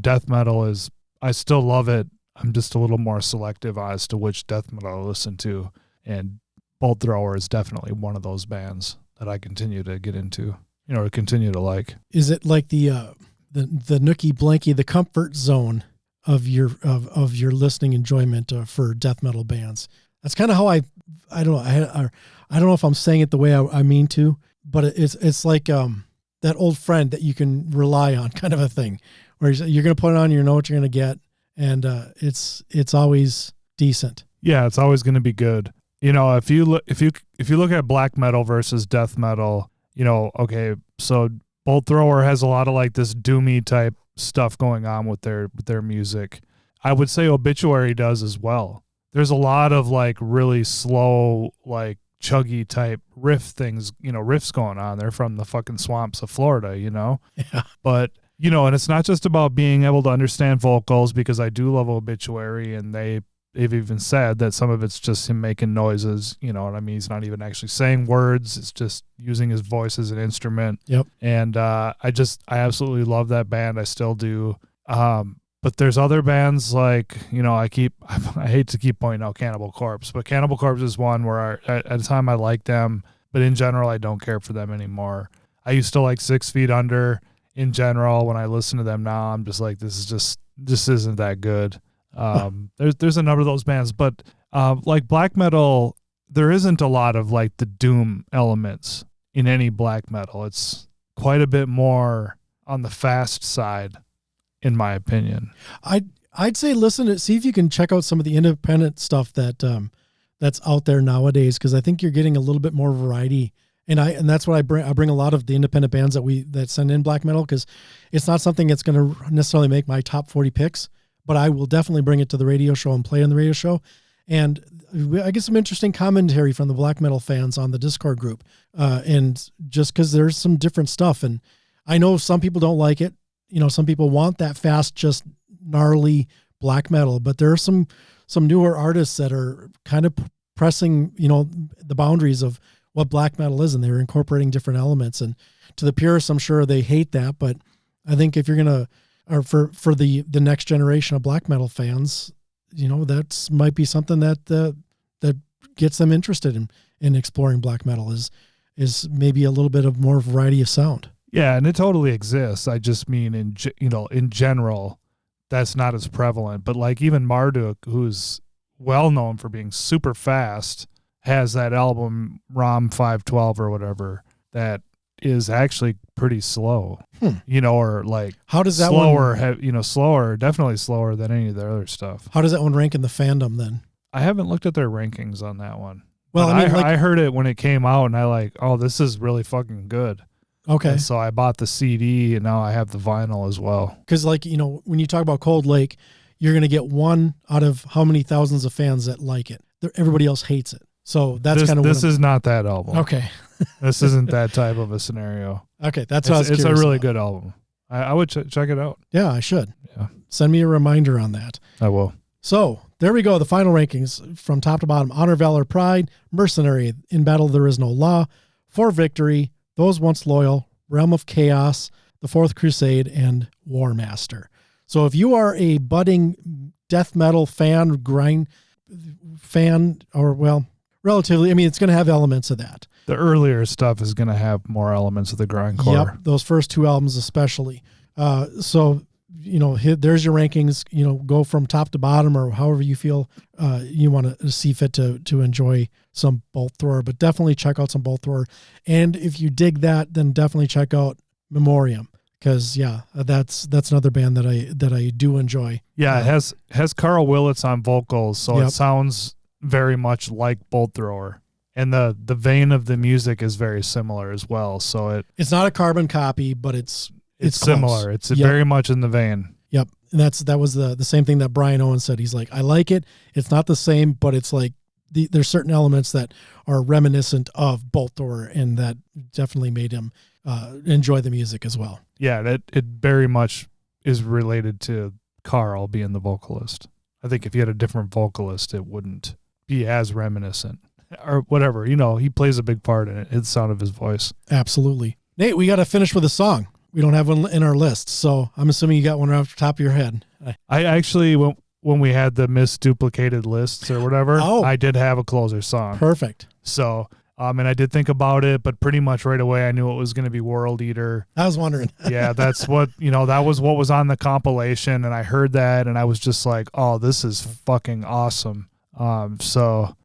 death metal I still love it. I'm just a little more selective as to which death metal I listen to, and Bolt Thrower is definitely one of those bands that I continue to get into, or continue to like. Is it like the nookie blankie, the comfort zone of your listening enjoyment for death metal bands? That's kind of how I don't know if I'm saying it the way I mean to, but it's like that old friend that you can rely on, kind of a thing, where you're going to put it on, you know what you're going to get, and it's always decent. Yeah, it's always going to be good. If you look at black metal versus death metal, okay, so Bolt Thrower has a lot of like this doomy type stuff going on with their music. I would say Obituary does as well. There's a lot of like really slow, like chuggy type riffs going on. They're from the fucking swamps of Florida, Yeah. But, and it's not just about being able to understand vocals, because I do love Obituary, and they've even said that some of it's just him making noises, you know what I mean? He's not even actually saying words. It's just using his voice as an instrument. Yep. And I absolutely love that band. I still do. But there's other bands like, I hate to keep pointing out Cannibal Corpse, but Cannibal Corpse is one where at the time I liked them, but in general, I don't care for them anymore. I used to like 6 Feet Under in general. When I listen to them now, I'm just like, this isn't that good. There's a number of those bands, but like black metal, there isn't a lot of like the doom elements in any black metal. It's quite a bit more on the fast side, in my opinion. I'd say see if you can check out some of the independent stuff that's out there nowadays, because I think you're getting a little bit more variety. And that's what I bring a lot of the independent bands that send in black metal, because it's not something that's going to necessarily make my top 40 picks, but I will definitely bring it to the radio show and play on the radio show. And I get some interesting commentary from the black metal fans on the Discord group. And just because there's some different stuff, and I know some people don't like it. Some people want that fast, just gnarly black metal, but there are some newer artists that are kind of pressing, the boundaries of what black metal is, and they're incorporating different elements. And to the purists, I'm sure they hate that, but I think if you're going to, or for the next generation of black metal fans, that's might be something that gets them interested in exploring black metal is maybe a little bit of more variety of sound. Yeah, and it totally exists. I just mean in general, that's not as prevalent. But like even Marduk, who's well known for being super fast, has that album Rom 512 or whatever that is actually pretty slow. Or like how does that slower? Slower, definitely slower than any of their other stuff. How does that one rank in the fandom then? I haven't looked at their rankings on that one. Well, I heard it when it came out, and I like, oh, this is really fucking good. Okay. And so I bought the CD, and now I have the vinyl as well. Because, when you talk about Cold Lake, you're going to get one out of how many thousands of fans that like it. Everybody else hates it. So that's kind of this is not that album. Okay. This isn't that type of a scenario. Okay, that's what I was It's curious a really about. good album. I would check it out. Yeah, I should. Yeah. Send me a reminder on that. I will. So there we go. The final rankings from top to bottom: Honor, Valor, Pride, Mercenary, In Battle There Is No Law, For Victory, Those Once Loyal, Realm of Chaos, The Fourth Crusade, and War Master. So if you are a budding death metal fan, grind fan, or relatively, it's going to have elements of that. The earlier stuff is going to have more elements of the grindcore. Yep, those first two albums especially. So there's your rankings. Go from top to bottom, or however you feel you want to see fit to enjoy some Bolt Thrower. But definitely check out some Bolt Thrower. And if you dig that, then definitely check out Memoriam, because that's another band that I do enjoy. Yeah, it has Carl Willits on vocals, so It sounds very much like Bolt Thrower. And the vein of the music is very similar as well. So it's not a carbon copy, but it's similar. It's very much in the vein. Yep. And that was the same thing that Brian Owens said. He's like, I like it. It's not the same, but it's like there's certain elements that are reminiscent of Bolt Thrower, and that definitely made him enjoy the music as well. Yeah, it very much is related to Carl being the vocalist. I think if you had a different vocalist, it wouldn't be as reminiscent. Or whatever, he plays a big part in it. It's the sound of his voice. Absolutely. Nate, we got to finish with a song. We don't have one in our list, so I'm assuming you got one right off the top of your head. I actually, when we had the misduplicated lists or whatever, I did have a closer song. Perfect. So, and I did think about it, but pretty much right away I knew it was going to be World Eater. I was wondering. Yeah, that's what, that was what was on the compilation, and I heard that, and I was just like, oh, this is fucking awesome. So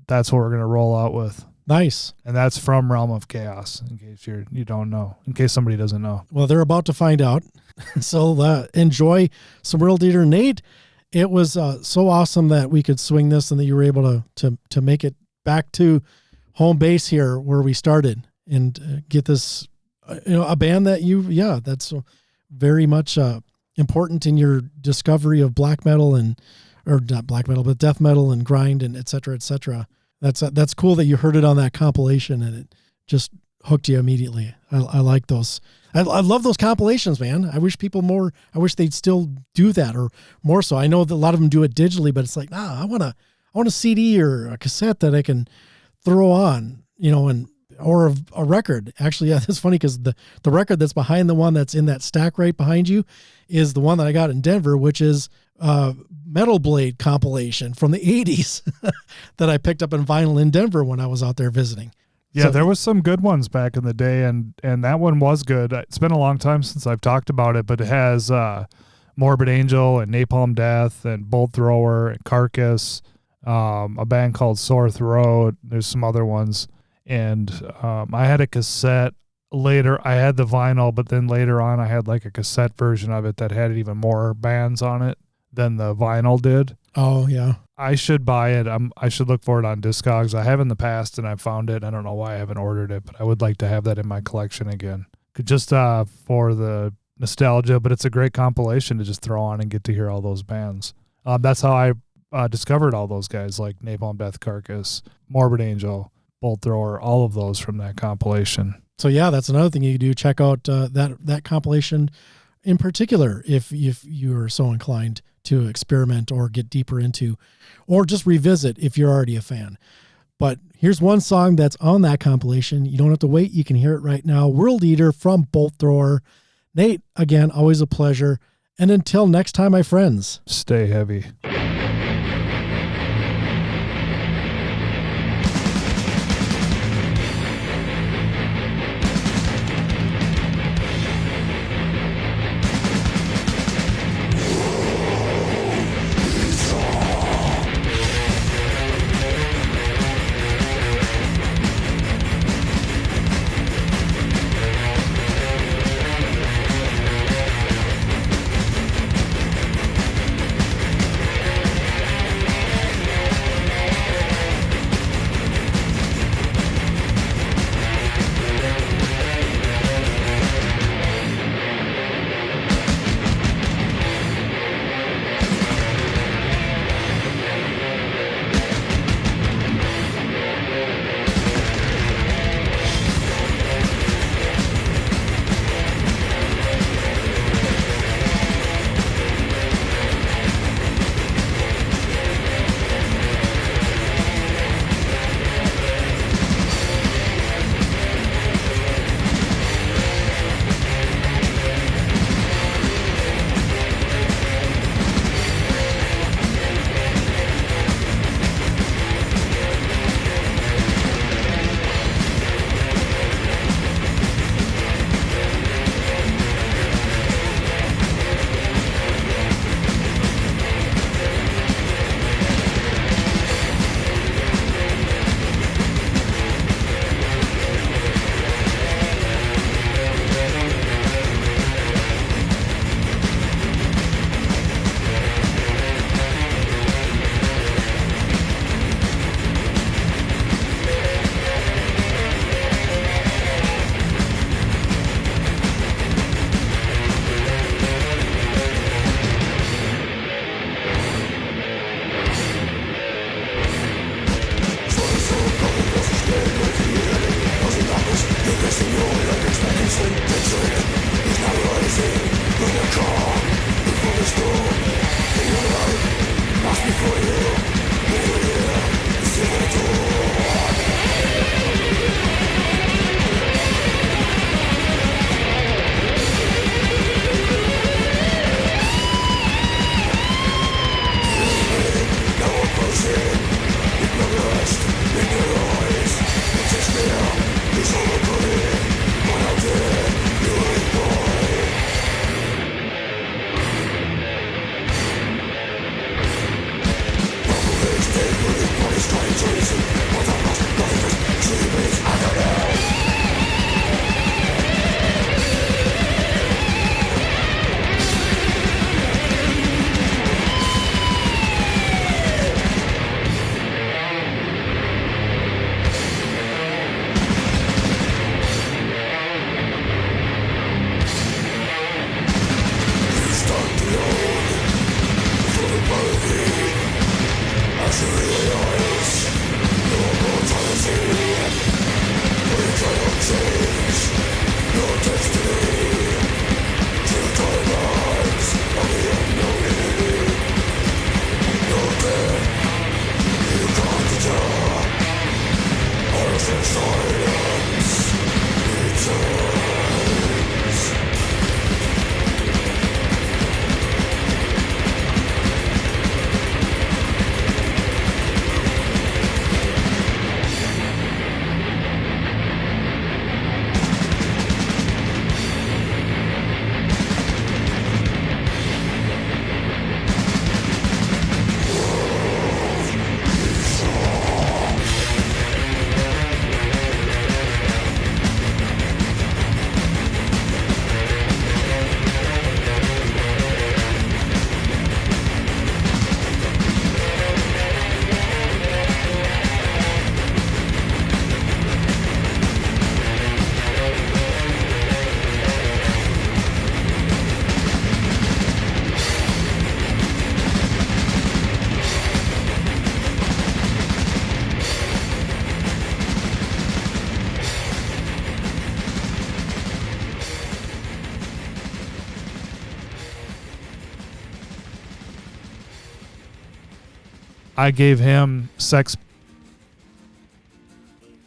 that's what we're going to roll out with. Nice. And that's from Realm of Chaos, in case you don't know, in case somebody doesn't know. Well, they're about to find out. So enjoy some World Eater. Nate, it was so awesome that we could swing this and that you were able to make it back to home base here where we started and get this, a band that that's very much important in your discovery of black metal or not black metal, but death metal and grind and et cetera, et cetera. That's cool that you heard it on that compilation and it just hooked you immediately. I like those. I love those compilations, man. I wish they'd still do that or more so. I know that a lot of them do it digitally, but it's like, I want a CD or a cassette that I can throw on, or a record. Actually, that's funny because the record that's behind the one that's in that stack right behind you is the one that I got in Denver, which is Metal Blade compilation from the 80s that I picked up in vinyl in Denver when I was out there visiting. Yeah, there was some good ones back in the day, and that one was good. It's been a long time since I've talked about it, but it has Morbid Angel and Napalm Death and Bolt Thrower and Carcass, a band called Sore Throat. There's some other ones. And I had a cassette later. I had the vinyl, but then later on I had like a cassette version of it that had even more bands on it than the vinyl did. Oh, yeah. I should buy it. I should look for it on Discogs. I have in the past, and I found it. I don't know why I haven't ordered it, but I would like to have that in my collection again. Just for the nostalgia, but it's a great compilation to just throw on and get to hear all those bands. That's how I discovered all those guys, like Napalm Death, Carcass, Morbid Angel, Bolt Thrower, all of those from that compilation. So yeah, that's another thing you do. Check out that compilation in particular if you're so inclined to experiment or get deeper into, or just revisit if you're already a fan. But here's one song that's on that compilation. You don't have to wait. You can hear it right now. World Eater from Bolt Thrower. Nate, again, always a pleasure. And until next time, my friends, stay heavy. I gave him sex.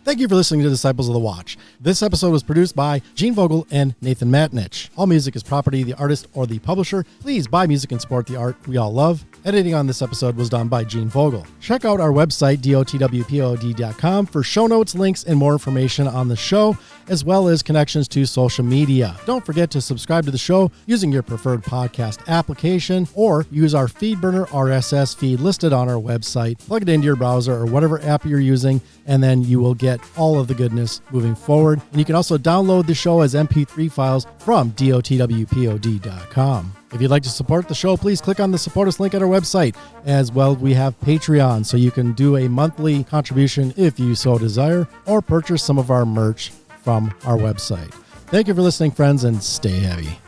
Thank you for listening to Disciples of the Watch. This episode was produced by Gene Vogel and Nathan Matnich. All music is property of the artist or the publisher. Please buy music and support the art we all love. Editing on this episode was done by Gene Vogel. Check out our website, dotwpod.com, for show notes, links, and more information on the show, as well as connections to social media. Don't forget to subscribe to the show using your preferred podcast application, or use our FeedBurner RSS feed listed on our website. Plug it into your browser or whatever app you're using, and then you will get all of the goodness moving forward. And you can also download the show as MP3 files from dotwpod.com. If you'd like to support the show, please click on the support us link at our website. As well, we have Patreon, so you can do a monthly contribution if you so desire, or purchase some of our merch from our website. Thank you for listening, friends, and stay heavy.